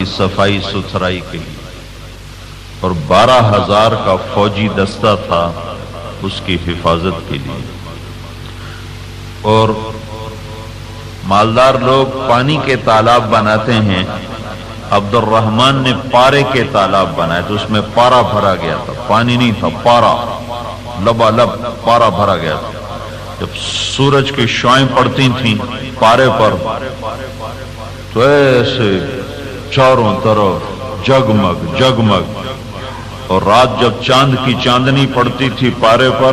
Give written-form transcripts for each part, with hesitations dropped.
صفائی ستھرائی کے لیے، اور 12,000 کا فوجی دستہ تھا اس کی حفاظت کے لیے۔ اور مالدار لوگ پانی کے تالاب بناتے ہیں، عبد الرحمن نے پارے کے تالاب بنائے تو اس میں پارا بھرا گیا تھا، پانی نہیں تھا، پارا، لبالب پارا بھرا گیا تھا۔ جب سورج کی شعائیں پڑتی تھیں پارے پر تو ایسے چاروں طرف جگمگ جگمگ، اور رات جب چاند کی چاندنی پڑتی تھی پارے پر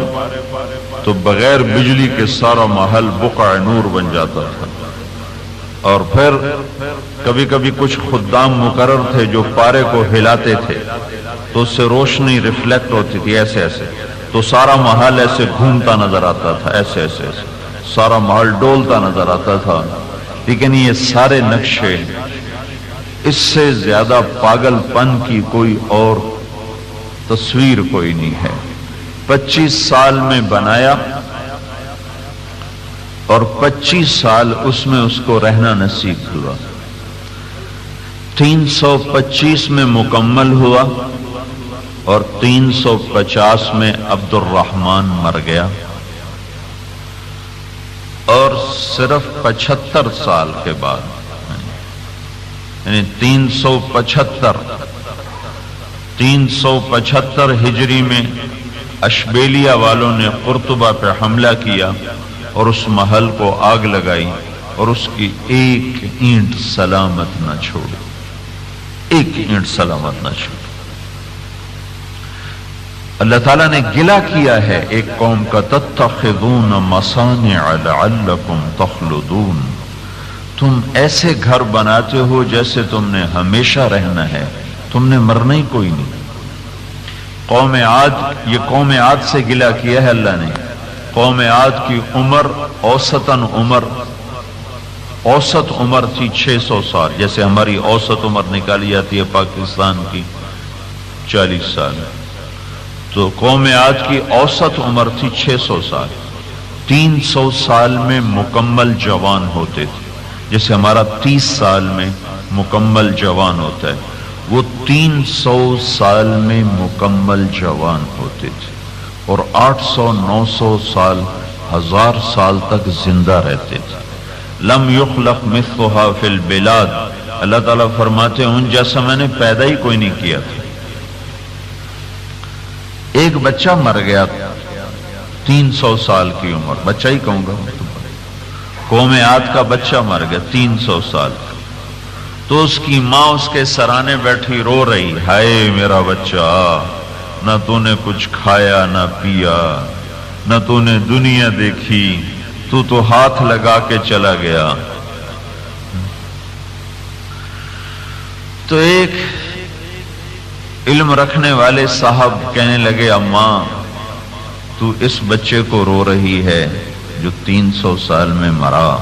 تو بغیر بجلی کے سارا محل بقع نور بن جاتا تھا۔ اور پھر کبھی کبھی کچھ خدام مقرر تھے جو پارے کو ہلاتے تھے تو اس سے روشنی ریفلیکٹ ہوتی تھی ایسے ایسے، تو سارا محل ایسے گھومتا نظر آتا تھا، ایسے ایسے ایسے سارا محل ڈولتا نظر آتا تھا۔ لیکن یہ سارے نقشے، اس سے زیادہ پاگل پن کی کوئی اور تصویر کوئی نہیں ہے۔ 25 سال میں بنایا اور 25 سال اس میں اس کو رہنا نصیب ہوا۔ 325 میں مکمل ہوا اور 350 میں عبد الرحمن مر گیا، اور صرف 75 سال کے بعد، یعنی 375 ہجری میں اشبیلیہ والوں نے قرطبہ پہ حملہ کیا اور اس محل کو آگ لگائی، اور اس کی ایک اینٹ سلامت نہ چھوڑی، ایک اینٹ سلامت نہ چھوڑی۔ اللہ تعالیٰ نے گلہ کیا ہے ایک قوم کا، تتخذون مصانع لعلکم تخلدون، تم ایسے گھر بناتے ہو جیسے تم نے ہمیشہ رہنا ہے، تم نے مرنا ہی کوئی نہیں۔ قوم عاد، یہ قوم عاد سے گلہ کیا ہے اللہ نے۔ قوم عاد کی عمر اوسط عمر تھی 600 سال، جیسے ہماری اوسط عمر نکالی جاتی ہے پاکستان کی 40 سال، تو قوم عاد کی اوسط عمر تھی 600 سال۔ 300 سال میں مکمل جوان ہوتے تھے، جیسے ہمارا 30 سال میں مکمل جوان ہوتا ہے، وہ 300 سال میں مکمل جوان ہوتے تھے، اور 800-900 سال، 1000 سال تک زندہ رہتے تھے۔ لم یخلق مثلها فی البلاد، اللہ تعالیٰ فرماتے ہیں ان جیسا میں نے پیدا ہی کوئی نہیں کیا تھا۔ ایک بچہ مر گیا 300 سال کی عمر، بچہ ہی کہوں گا، قوم عاد کا بچہ مر گیا 300 سال، تو اس کی ماں اس کے سرانے بیٹھی رو رہی، ہائے میرا بچہ، نہ تو نے کچھ کھایا نہ پیا، نہ تو نے دنیا دیکھی، تو ہاتھ لگا کے چلا گیا۔ تو ایک علم رکھنے والے صاحب کہنے لگے، اماں تو اس بچے کو رو رہی ہے جو 300 سال میں مرا،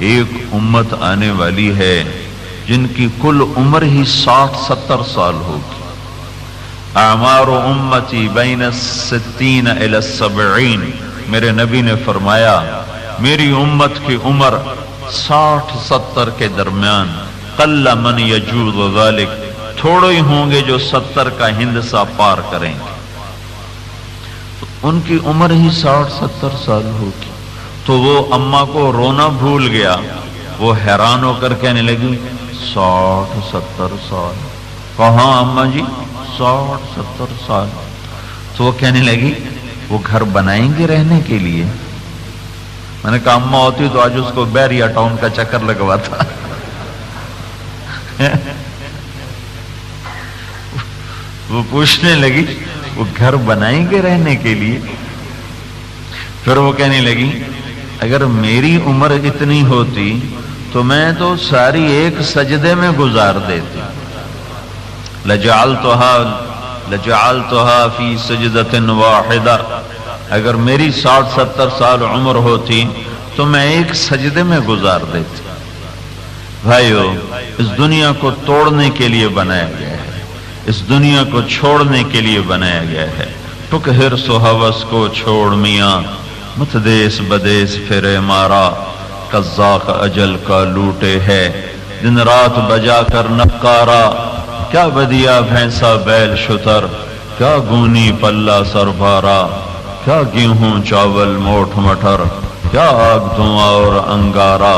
ایک امت آنے والی ہے جن کی کل عمر ہی 60-70 سال ہوگی۔ اعمار امتی بین 60 الی 70، میرے نبی نے فرمایا میری امت کی عمر 60-70 کے درمیان، قل من یجوز ذلک، تھوڑے ہی ہوں گے جو 70 کا ہندسہ پار کریں گے، ان کی عمر ہی 60-70 سال ہوگی۔ تو وہ اماں کو رونا بھول گیا، وہ حیران ہو کر کہنے لگی 60-70 سال، کہاں اماں جی 60-70 سال؟ تو وہ کہنے لگی وہ گھر بنائیں گے رہنے کے لیے۔ میں نے کہا اماں ہوتی تو آج اس کو بیریا ٹاؤن کا چکر لگواتا۔ وہ پوچھنے لگی وہ گھر بنائیں گے رہنے کے لیے؟ پھر وہ کہنے لگی اگر میری عمر اتنی ہوتی تو میں تو ساری ایک سجدے میں گزار دیتی، لجعلتها فی سجدۃ واحدہ، اگر میری 60-70 سال عمر ہوتی تو میں ایک سجدے میں گزار دیتی۔ بھائیو، اس دنیا کو توڑنے کے لیے بنایا گیا ہے، اس دنیا کو چھوڑنے کے لیے بنایا گیا ہے۔ ٹک حرص و ہوس کو چھوڑ میاں، مت دیس بدیس پھرے مارا، قزاق اجل کا لوٹے ہے، دن رات بجا کر نقارا، کیا بدیا بھینسا بیل شتر، کیا گونی پلہ سربارا، کیا گیہوں چاول موٹھ مٹر، کیا آگ دھواں اور انگارا،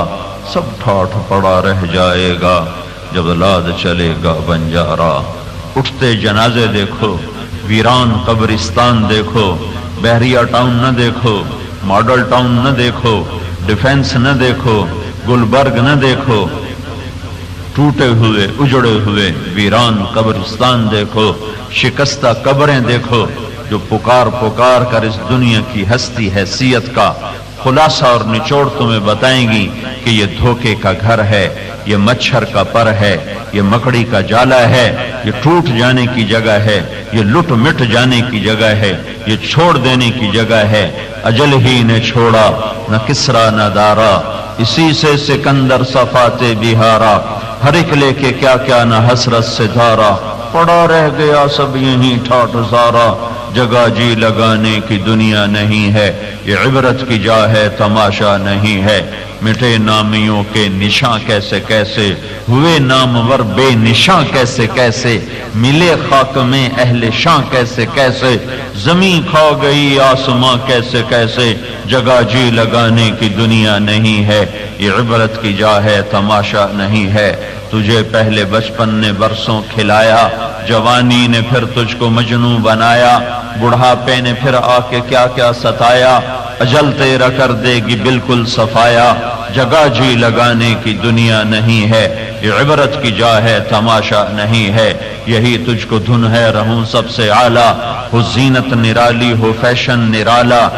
سب ٹھاٹھ پڑا رہ جائے گا جب لاد چلے گا بنجارا۔ اٹھتے جنازے دیکھو، ویران قبرستان دیکھو، بحریہ ٹاؤن نہ دیکھو، ماڈل ٹاؤن نہ دیکھو، ڈیفنس نہ دیکھو، گلبرگ نہ دیکھو، ٹوٹے ہوئے اجڑے ہوئے ویران قبرستان دیکھو، شکستہ قبریں دیکھو، جو پکار پکار کر اس دنیا کی ہستی حیثیت کا خلاصہ اور نچوڑ تمہیں بتائیں گی کہ یہ دھوکے کا گھر ہے، یہ مچھر کا پر ہے، یہ مکڑی کا جالا ہے، یہ ٹوٹ جانے کی جگہ ہے، یہ لٹ مٹ جانے کی جگہ ہے، یہ چھوڑ دینے کی جگہ ہے۔ اجل ہی نے چھوڑا نہ کسرا نہ دارا، اسی سے سکندر صفاتے بہارا، ہر ایک لے کے کیا کیا نہ حسرت سے دھارا، پڑا رہ گیا سب یہیں ٹھاٹھ سارا، جگہ جی لگانے کی دنیا نہیں ہے، یہ عبرت کی جا ہے تماشا نہیں ہے۔ مٹے نامیوں کے نشاں کیسے کیسے، ہوئے نامور بے نشاں کیسے کیسے، ملے خاک میں اہل شاں کیسے کیسے، زمین کھا گئی آسماں کیسے کیسے، جگہ جی لگانے کی دنیا نہیں ہے، یہ عبرت کی جا ہے تماشا نہیں ہے۔ تجھے پہلے بچپن نے برسوں کھلایا، جوانی نے پھر تجھ کو مجنوں بنایا، بڑھاپے نے پھر آ کے کیا کیا ستایا، اجل تیرا کر دے گی بالکل صفایا، جگہ جی لگانے کی دنیا نہیں ہے، یہ عبرت کی جا ہے تماشا نہیں ہے۔ یہی تجھ کو دھن ہے رہوں سب سے اعلیٰ، ہو زینت نرالی ہو فیشن نرالا،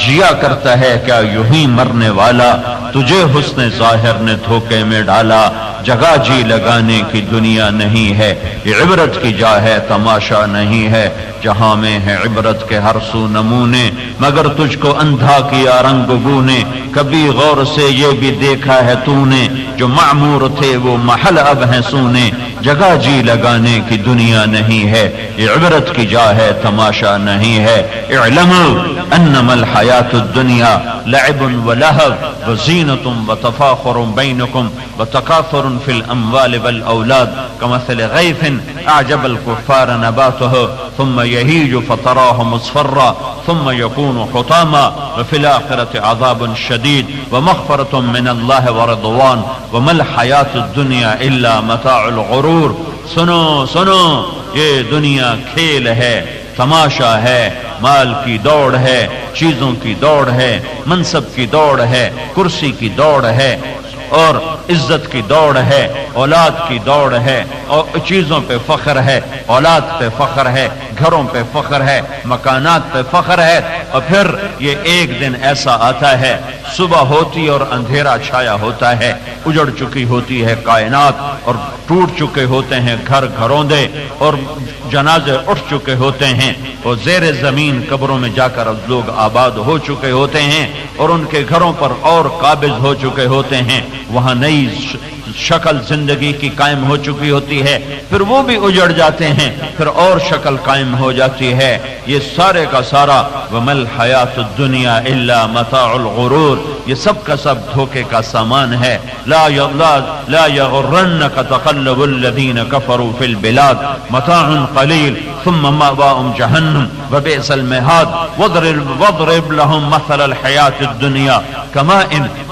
جیا کرتا ہے کیا یوں ہی مرنے والا، تجھے حسن ظاہر نے دھوکے میں ڈالا، جگہ جی لگانے کی دنیا نہیں ہے، یہ عبرت کی جا ہے تماشا نہیں ہے۔ جہاں میں ہے عبرت کے ہر سو نمونے، مگر تجھ کو اندھا کیا رنگ بو نے، کبھی غور سے یہ بھی دیکھا ہے تو نے، جو معمور تھے وہ محل اب ہیں سونے، جگہ جی لگانے کی دنیا نہیں ہے، یہ عبرت کی جا ہے تماشا نہیں ہے۔ اعلموا انما الحیات الدنیا لعب ولہو وزینۃ وتفاخر بینکم وتکاثر فی الاموال والاولاد کمثل غیث اعجب الکفار نباتہ ثم یہیج فتراہ مصفرا ثم یکون حطاما وفی الآخرۃ عذاب شدید ومغفرۃ من اللہ ورضوان وما الحیات الدنیا الا متاع الغرور۔ سنو سنو، یہ دنیا کھیل ہے، تماشا ہے، مال کی دوڑ ہے، چیزوں کی دوڑ ہے، منصب کی دوڑ ہے، کرسی کی دوڑ ہے، اور عزت کی دوڑ ہے، اولاد کی دوڑ ہے، اور چیزوں پہ فخر ہے، اولاد پہ فخر ہے، گھروں پہ فخر ہے، مکانات پہ فخر ہے، اور پھر یہ ایک دن ایسا آتا ہے صبح ہوتی اور اندھیرا چھایا ہوتا ہے، اجڑ چکی ہوتی ہے کائنات اور ٹوٹ چکے ہوتے ہیں گھر گھروندے اور جنازے اٹھ چکے ہوتے ہیں، اور زیر زمین قبروں میں جا کر لوگ آباد ہو چکے ہوتے ہیں اور ان کے گھروں پر اور قابض ہو چکے ہوتے ہیں، وہاں نئی شکل زندگی کی قائم ہو چکی ہوتی ہے، پھر وہ بھی اجڑ جاتے ہیں، پھر اور شکل قائم ہو جاتی ہے۔ یہ سارے کا سارا وَمَا الْحَيَاةُ الدُّنْيَا إِلَّا مَتَاعُ الْغُرُورِ، یہ سب کا سب دھوکے کا سامان ہے۔ لا يغرنك تقلب الذين كفروا في البلاد متاع قليل ثم مأواهم جهنم وبئس المهاد واضرب لهم مثل الحياة الدنيا كماء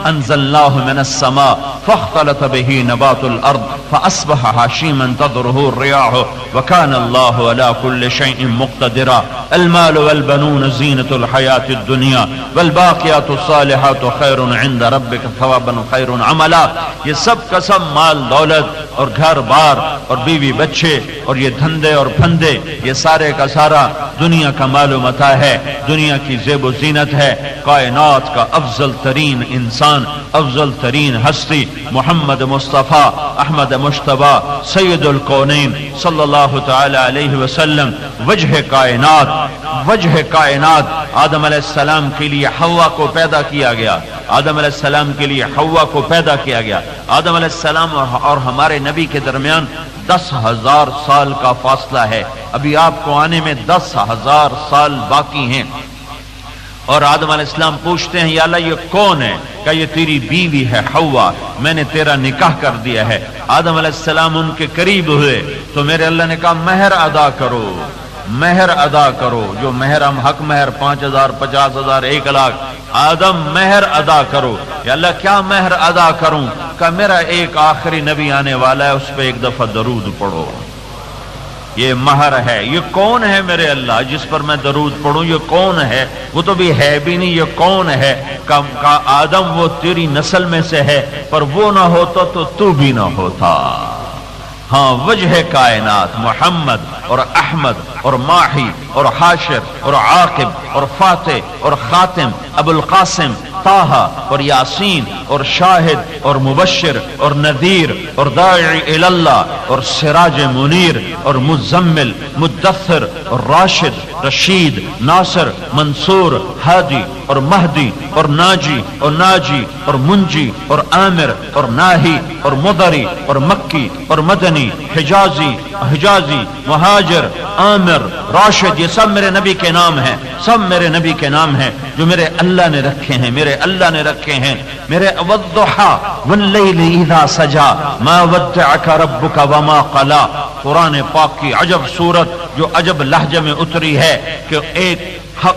أنزلناه من السماء فاختلط به نبات الأرض فأصبح هشيما تذروه الرياح وكان الله على كل شيء مقتدرا المال والبنون زينة الحياة الدنيا والباقيات الصالحات خير عند ربك ثوابا خير عملا۔ یہ سب کا سب مال دولت اور گھر بار اور بیوی بچے اور یہ دھندے اور پھندے، یہ سارے کا سارا دنیا کا مال و متاع ہے، دنیا کی زیب و زینت ہے۔ کائنات کا افضل ترین انسان، افضل ترین ہستی محمد مصطفیٰ احمد مجتبیٰ سید الکونین صلی اللہ تعالی علیہ وسلم، وجہ کائنات آدم علیہ السلام کے لیے حوا کو پیدا کیا گیا، آدم علیہ السلام کے لیے حوا کو پیدا کیا گیا۔ آدم علیہ السلام اور ہمارے نبی کے درمیان 10,000 سال کا فاصلہ ہے، ابھی آپ کو آنے میں 10,000 سال باقی ہیں، اور آدم علیہ السلام پوچھتے ہیں یا اللہ یہ کون ہے؟ کہ یہ تیری بیوی ہے حوا، میں نے تیرا نکاح کر دیا ہے۔ آدم علیہ السلام ان کے قریب ہوئے تو میرے اللہ نے کہا مہر ادا کرو، مہر ادا کرو، جو مہر ہم حق مہر 5,000 50,000 1,00,000، آدم مہر ادا کرو۔ یا اللہ کیا مہر ادا کروں؟ کہ میرا ایک آخری نبی آنے والا ہے، اس پہ ایک دفعہ درود پڑھو، یہ مہر ہے۔ یہ کون ہے میرے اللہ جس پر میں درود پڑھوں؟ یہ کون ہے؟ وہ تو بھی ہے بھی نہیں، یہ کون ہے؟ کہا آدم وہ تیری نسل میں سے ہے، پر وہ نہ ہوتا تو تو بھی نہ ہوتا۔ ہاں وجہ کائنات محمد اور احمد اور ماہی اور حاشر اور عاقب اور فاتح اور خاتم ابو القاسم طہ اور یاسین اور شاہد اور مبشر اور نذیر اور داعی اللہ اور سراج منیر اور مزمل مدثر اور راشد رشید ناصر منصور ہادی اور مہدی اور ناجی اور ناجی اور منجی اور عامر اور ناہی اور مضری اور مکی اور مدنی حجازی مہاجر عامر راشد، یہ سب میرے نبی کے نام ہیں، سب میرے نبی کے نام ہیں جو میرے اللہ نے رکھے ہیں، میرے اللہ نے رکھے ہیں۔ میرے والضحى واللیل اذا سجا ما ودعك ربك وما قلا، قرآن پاک کی عجب صورت جو عجب لہجے میں اتری ہے کہ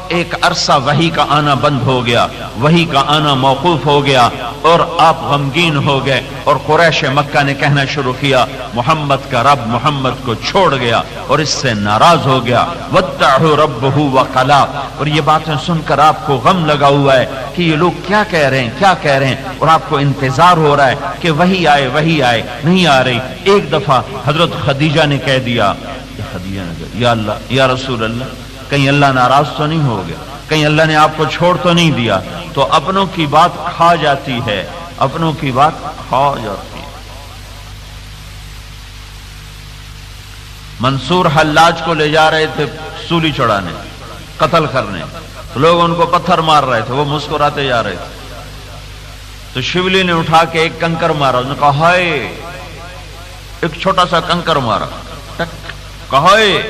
ایک عرصہ وحی کا آنا بند ہو گیا، وحی کا آنا موقوف ہو گیا اور آپ غمگین ہو گئے، اور قریش مکہ نے کہنا شروع کیا محمد کا رب محمد کو چھوڑ گیا اور اس سے ناراض ہو گیا۔ ودعه ربه وقلا، اور یہ باتیں سن کر آپ کو غم لگا ہوا ہے کہ یہ لوگ کیا کہہ رہے ہیں کیا کہہ رہے ہیں، اور آپ کو انتظار ہو رہا ہے کہ وحی آئے وحی آئے، نہیں آ رہی۔ ایک دفعہ حضرت خدیجہ نے کہہ دیا، یا اللہ یا رسول اللہ کہیں اللہ ناراض تو نہیں ہو گیا، کہیں اللہ نے آپ کو چھوڑ تو نہیں دیا؟ تو اپنوں کی بات کھا جاتی ہے، اپنوں کی بات کھا جاتی ہے۔ منصور حلاج کو لے جا رہے تھے سولی چڑھانے، قتل کرنے، تو لوگ ان کو پتھر مار رہے تھے، وہ مسکراتے جا رہے تھے، تو شبلی نے اٹھا کے ایک کنکر مارا، اس نے کہا ہائے، ایک چھوٹا سا کنکر مارا، کہا ہائے،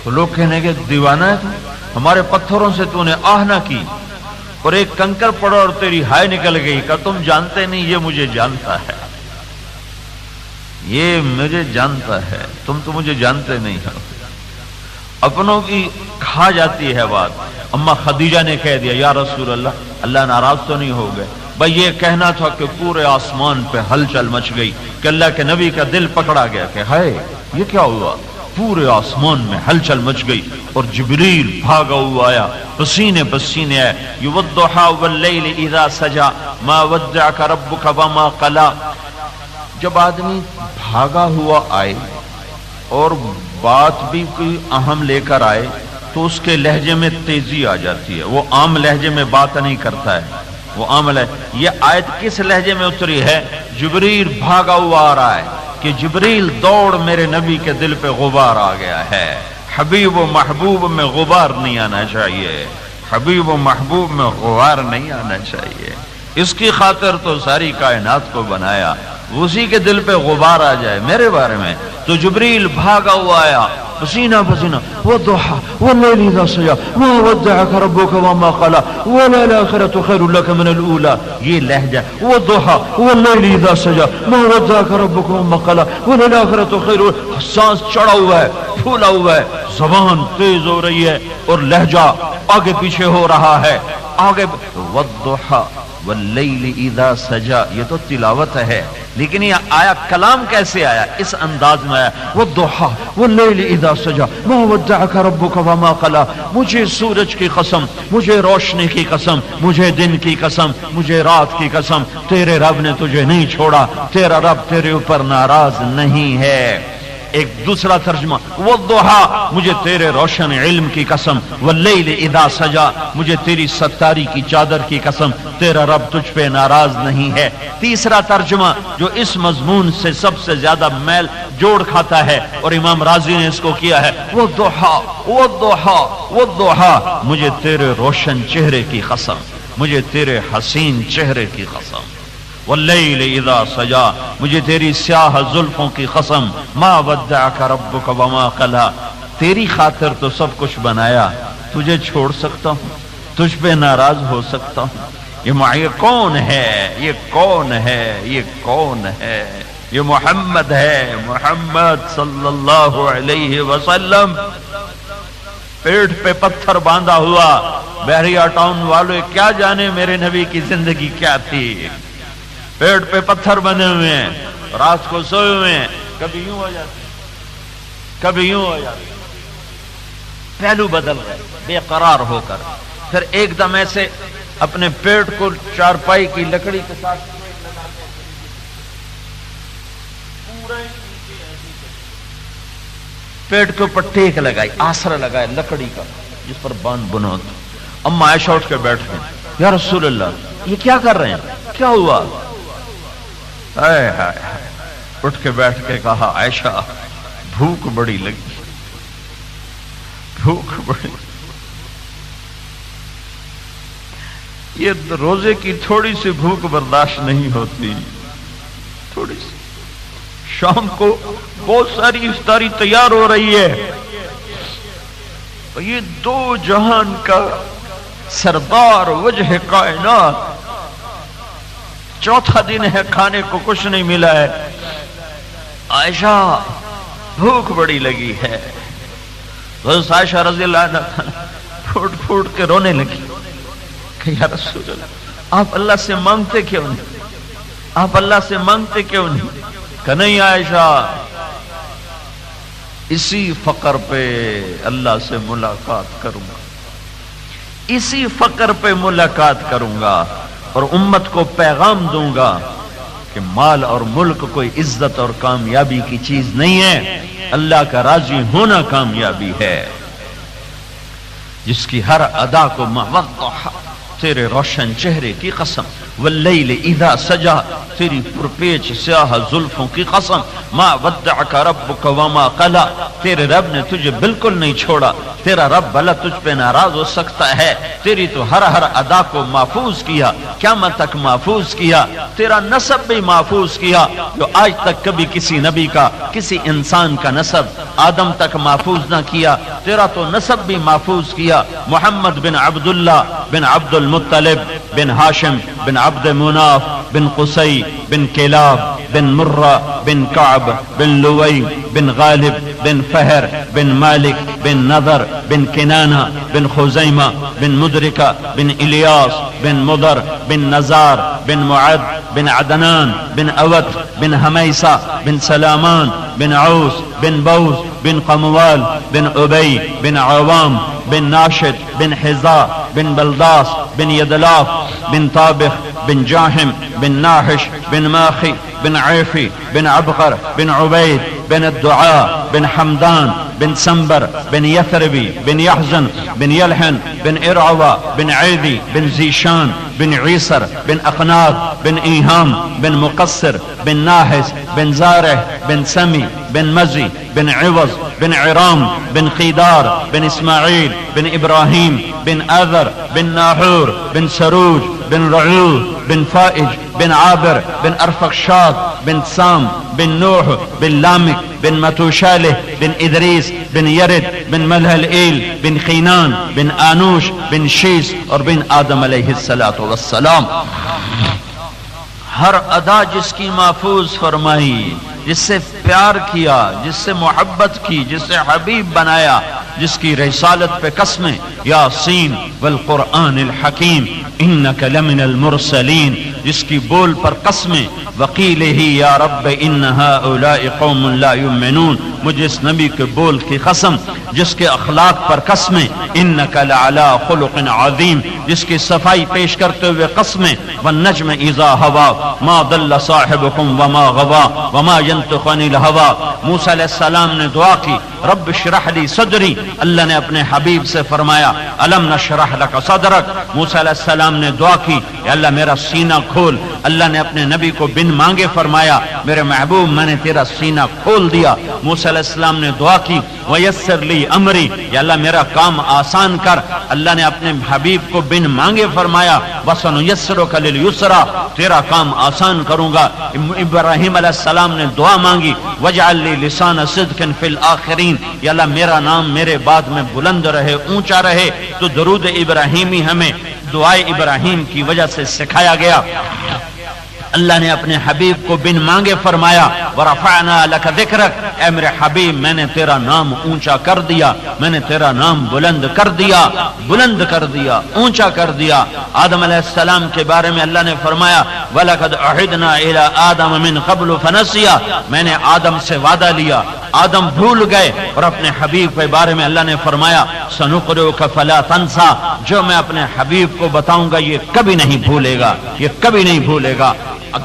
تو لوگ کہنے کے دیوانہ ہے تو ہمارے پتھروں سے تو نے آہ نہ کی، اور ایک کنکر پڑا اور تیری ہائے نکل گئی، کہ تم جانتے نہیں یہ مجھے جانتا ہے، یہ مجھے جانتا ہے، تم تو مجھے جانتے نہیں ہو۔ اپنوں کی کھا جاتی ہے بات۔ اما خدیجہ نے کہہ دیا یا رسول اللہ اللہ ناراض تو نہیں ہو گئے؟ بھائی یہ کہنا تھا کہ پورے آسمان پہ ہلچل مچ گئی کہ اللہ کے نبی کا دل پکڑا گیا کہ ہائے یہ کیا ہوا، پورے آسمان میں ہلچل مچ گئی، اور جبریل بھاگا ہوا آیا، پسینے پسینے آئے، والضحى واللیل اذا سجا ما ودعك ربك وما قلا۔ جب آدمی بھاگا ہوا آئے اور بات بھی کوئی اہم لے کر آئے تو اس کے لہجے میں تیزی آ جاتی ہے، وہ عام لہجے میں بات نہیں کرتا ہے، وہ عام لہجے۔ یہ آیت کس لہجے میں اتری ہے؟ جبریل بھاگا ہوا آ رہا ہے کہ جبریل دوڑ، میرے نبی کے دل پہ غبار آ گیا ہے۔ حبیب و محبوب میں غبار نہیں آنا چاہیے، حبیب و محبوب میں غبار نہیں آنا چاہیے، اس کی خاطر تو ساری کائنات کو بنایا، اسی کے دل پہ غبار آ جائے میرے بارے میں۔ تو جبریل بھاگا ہوا آیا پسینہ پسینہ، والضحى واللیل اذا سجا ما ودعك ربك وما قلا وللآخرة خير لك من الأولى، یہ لہجہ والضحى واللیل اذا سجا ما ودعك ربك وما قلا وللآخرة خير، سانس چڑھا ہوا ہے، پھولا ہوا ہے، زبان تیز ہو رہی ہے اور لہجہ آگے پیچھے ہو رہا ہے، آگے والضحى واللیل اذا سجا، یہ تو تلاوت ہے، لیکن یہ آیا کلام کیسے آیا؟ اس انداز میں آیا والضحى واللیل اذا سجا ما ودعك ربك وما قلا، مجھے سورج کی قسم، مجھے روشنی کی قسم، مجھے دن کی قسم، مجھے رات کی قسم، تیرے رب نے تجھے نہیں چھوڑا، تیرا رب تیرے اوپر ناراض نہیں ہے۔ ایک دوسرا ترجمہ والضحى، مجھے تیرے روشن علم کی قسم، واللیل اذا سجا، مجھے تیری ستاری کی چادر کی قسم، تیرا رب تجھ پہ ناراض نہیں ہے۔ تیسرا ترجمہ جو اس مضمون سے سب سے زیادہ میل جوڑ کھاتا ہے اور امام رازی نے اس کو کیا ہے والضحى والضحى والضحى، مجھے تیرے روشن چہرے کی قسم، مجھے تیرے حسین چہرے کی قسم، واللیل اذا سجا، مجھے تیری سیاہ زلفوں کی قسم، ما ودعك ربك وما قلا، تیری خاطر تو سب کچھ بنایا، تجھے چھوڑ سکتا ہوں، تجھ پہ ناراض ہو سکتا ہوں؟ یہ کون ہے، یہ کون ہے، یہ کون ہے؟ یہ محمد ہے، محمد صلی اللہ علیہ وسلم۔ پیٹ پہ پتھر باندھا ہوا، بحریہ ٹاؤن والے کیا جانے میرے نبی کی زندگی کیا تھی۔ پیٹ پہ پتھر بنے ہوئے ہیں، رات کو سوئے ہوئے ہیں، کبھی یوں ہو جاتے کبھی یوں ہو جاتے، پہلو بدل گئے بے قرار ہو کر، پھر ایک دم ایسے اپنے پیٹ کو چارپائی کی لکڑی کے ساتھ پیٹ کے اوپر ٹیک لگائی، آسرا لگائے لکڑی کا جس پر باندھ بنود۔ اما عائشہ اٹھ کے بیٹھ گئے، یا رسول اللہ یہ کیا کر رہے ہیں، کیا ہوا؟ اٹھ کے بیٹھ کے کہا، عائشہ بھوک بڑی لگی، بھوک بڑی، یہ روزے کی تھوڑی سی بھوک برداشت نہیں ہوتی، تھوڑی سی۔ شام کو بہت ساری افطاری تیار ہو رہی ہے، یہ دو جہان کا سردار وجہ کائنات، چوتھا دن ہے کھانے کو کچھ نہیں ملا ہے، عائشہ بھوک بڑی لگی ہے۔ حضرت عائشہ رضی اللہ عنہا پھوٹ پھوٹ کے رونے لگی کہ یا رسول اللہ آپ اللہ سے مانگتے کیوں نہیں، آپ اللہ سے مانگتے کیوں نہیں؟ کہ نہیں عائشہ، اسی فقر پہ اللہ سے ملاقات کروں گا، اسی فقر پہ ملاقات کروں گا اور امت کو پیغام دوں گا کہ مال اور ملک کوئی عزت اور کامیابی کی چیز نہیں ہے، اللہ کا راضی ہونا کامیابی ہے۔ جس کی ہر ادا کو تیرے روشن چہرے کی قسم، واللیل اذا سجا، تیری پرپیچ سیاہ زلفوں کی قسم، ما ودعک ربک وما قلا، تیرے رب نے تجھے بالکل نہیں چھوڑا، تیرا رب بھلا تجھ پہ ناراض ہو سکتا ہے؟ تیری تو ہر ادا کو محفوظ کیا، قیامت تک محفوظ کیا، تیرا نسب بھی محفوظ کیا، جو آج تک کبھی کسی نبی کا، کسی انسان کا نسب آدم تک محفوظ نہ کیا، تیرا تو نسب بھی محفوظ کیا۔ محمد بن عبداللہ بن عبد المطلب بن ہاشم بن عبد مناف بن قصی بن کلاب بن مرہ بن کعب بن لوی بن غالب بن فہر بن مالک بن نضر بن کنانہ بن خزیمہ بن مدرکہ بن الیاس بن مضر بن نزار بن معد بن عدنان بن اود بن حمیسہ بن سلامان بن عوس بن بوز بن قموال بن عبی بن عوام بن ناشد بن حزا بن بلداس بن یدلاف بن طابخ بن جاحم بن ناحش بن ماخی بن عیفی بن عبقر بن عبید بن الدعاء بن حمدان بن سنبر بن یثربی بن یحزن بن یلحن بن ارعوى بن عیدی بن زیشان بن عیسر بن اقناد بن ایہام بن مقصر بن ناحس بن زارح بن سمی بن مزی بن عوض بن عرام بن قیدار بن اسماعیل بن ابراہیم بن آذر بن ناحور بن سروج بن رعوذ بن فائج بن عابر بن ارفخشاد بن سام بن نوح بن لامک بن متوشالح بن ادریس بن یرد بن ملہلئیل بن خینان بن آنوش بن شیس اور بن آدم علیہ السلام۔ ہر ادا جس کی محفوظ فرمائی، جس سے پیار کیا، جس سے محبت کی، جس سے حبیب بنایا، جس کی رسالت پہ قسمیں، یاسین والقرآن الحکیم انک لمن المرسلین، جس کی بول پر قسمیں، وقیلہ یا رب ان ہؤلاء قوم لا یؤمنون، مجھے اس نبی کے بول کی قسم، جس کے اخلاق پر قسمیں، انک لعلی خلق عظیم، جس کی صفائی پیش کرتے ہوئے قسمیں، والنجم اذا ہوا ما ضل صاحبکم وما غوا وما ينطق عن الهوى۔ موسیٰ علیہ السلام نے دعا کی، رب اشرح لی صدری، اللہ نے اپنے حبیب سے فرمایا الم نشرح لک صدرک۔ موسیٰ علیہ السلام نے دعا کی، اے اللہ میرا سینہ کھول، اللہ نے اپنے نبی کو بن مانگے فرمایا میرے محبوب میں نے تیرا سینہ کھول دیا۔ موسیٰ علیہ السلام نے دعا کی ویسر لی امری، یا اللہ میرا کام آسان کر، اللہ نے اپنے حبیب کو بن مانگے فرمایا وسنیسرک للیسرا، تیرا کام آسان کروں گا۔ ابراہیم علیہ السلام نے دعا مانگی وجعل لی لسان صدق فی الآخرین، یا اللہ میرا نام میرے بعد میں بلند رہے، اونچا رہے۔ تو درود ابراہیمی ہمیں دعائے ابراہیم کی وجہ سے سکھایا گیا۔ اللہ نے اپنے حبیب کو بن مانگے فرمایا وَرَفَعْنَا لَكَ ذِكْرَكَ، اے میرے حبیب میں نے تیرا نام اونچا کر دیا، میں نے تیرا نام بلند کر دیا، بلند کر دیا، اونچا کر دیا۔ آدم علیہ السلام کے بارے میں اللہ نے فرمایا وَلَقَدْ عَهِدْنَا إِلَىٰ آدَمَ مِنْ قَبْلُ فَنَسِيَ، میں نے آدم سے وعدہ لیا، آدم بھول گئے۔ اور اپنے حبیب کے بارے میں اللہ نے فرمایا سَنُقْرِئُكَ فَلَا تَنسَى، جو میں اپنے حبیب کو بتاؤں گا یہ کبھی نہیں بھولے گا، یہ کبھی نہیں بھولے گا۔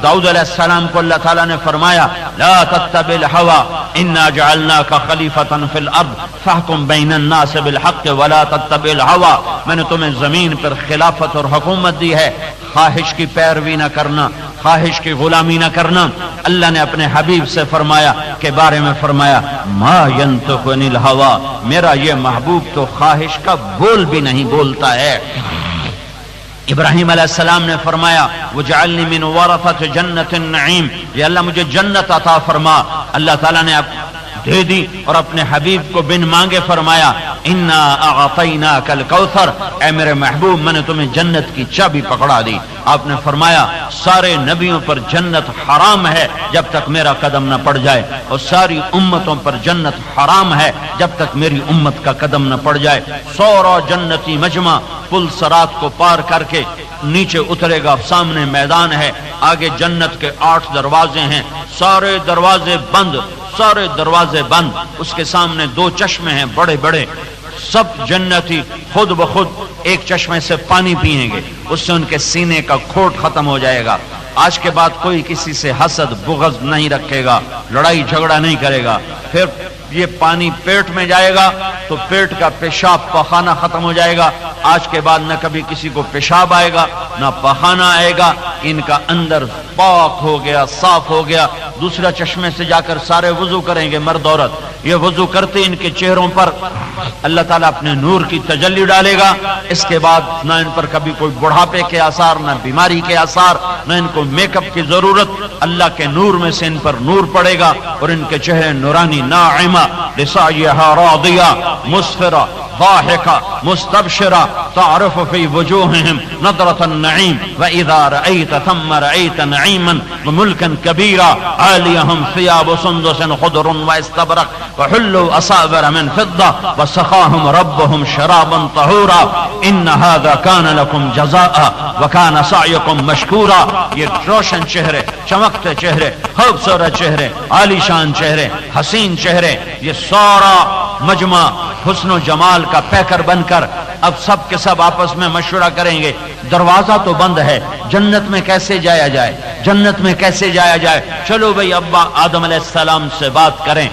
داؤد علیہ السلام کو اللہ تعالیٰ نے فرمایا لا تتبع الهوى انا جعلناك خلیفۃ فی الارض فاحکم بین الناس بالحق ولا تتبع الهوى، میں نے تمہیں زمین پر خلافت اور حکومت دی ہے، خواہش کی پیروی نہ کرنا، خواہش کی غلامی نہ کرنا۔ اللہ نے اپنے حبیب سے فرمایا کے بارے میں فرمایا ما ينطق عن الهوى، میرا یہ محبوب تو خواہش کا بول بھی نہیں بولتا ہے۔ ابراہیم علیہ السلام نے فرمایا وَجَعَلْنِي مِنْ وَرَثَةِ جَنَّةِ النَّعِيمِ، یا اللہ مجھے جنت عطا فرما۔ اللہ تعالیٰ نے دے دی اور اپنے حبیب کو بن مانگے فرمایا اِنَّا أَعْطَيْنَاكَ الْكَوْثَرَ، اے میرے محبوب میں نے تمہیں جنت کی چابی پکڑا دی۔ آپ نے فرمایا سارے نبیوں پر جنت حرام ہے جب تک میرا قدم نہ پڑ جائے، اور ساری امتوں پر جنت حرام ہے جب تک میری امت کا قدم نہ پڑ جائے۔ سورا جنتی مجمع پل صراط کو پار کر کے نیچے اترے گا، سامنے میدان ہے، آگے جنت کے 8 دروازے ہیں، سارے دروازے بند، سارے دروازے بند، اس کے سامنے 2 چشمے ہیں بڑے بڑے، سب جنتی خود بخود ایک چشمے سے پانی پیئیں گے، اس سے ان کے سینے کا کھوٹ ختم ہو جائے گا۔ آج کے بعد کوئی کسی سے حسد بغض نہیں رکھے گا، لڑائی جھگڑا نہیں کرے گا۔ پھر یہ پانی پیٹ میں جائے گا تو پیٹ کا پیشاب پخانہ ختم ہو جائے گا۔ آج کے بعد نہ کبھی کسی کو پیشاب آئے گا نہ پخانہ آئے گا، ان کا اندر پاک ہو گیا، صاف ہو گیا۔ دوسرا چشمے سے جا کر سارے وضو کریں گے، مرد عورت، یہ وضو کرتے ان کے چہروں پر اللہ تعالیٰ اپنے نور کی تجلی ڈالے گا۔ اس کے بعد نہ ان پر کبھی کوئی بڑھاپے کے آثار، نہ بیماری کے آثار، نہ ان کو میک اپ کی ضرورت، اللہ کے نور میں سے ان پر نور پڑے گا اور ان کے چہرے نورانی ناعمہ لسعیہا راضیہ مسفرہ ضاحکہ مستبشرہ تعرف فی وجوہہم نظرۃ النعیم وَإِذَا رَأَيْتَ ثَمَّ رَأَيْتَ نَعِيمًا وَمُلْكًا كَبِيرًا عَالِيَهُمْ ثِيَابُ سُنْدُسٍ خُضْرٌ وَإِسْتَبْرَقٍ وَحُلُّوا أَسَاوِرَ مِنْ فِضَّةٍ وَسَقَاهُمْ رَبُّهُمْ شَرَابًا طَهُورًا إِنَّ هَذَا كَانَ لَكُمْ جَزَاءً وَكَانَ سَعْيُكُمْ مَشْكُورًا۔ یہ روشن چہرے، چمکتے چہرے، خوبصورت چہرے، عالی شان چہرے، حسین چہرے، یہ سارا مجمع حسن و جمال کا پیکر بن کر اب سب کے سب آپس میں مشورہ کریں گے دروازہ تو بند ہے، جنت میں کیسے جایا جائے، جنت میں کیسے جایا جائے، چلو بھئی ابا آدم علیہ السلام سے بات کریں۔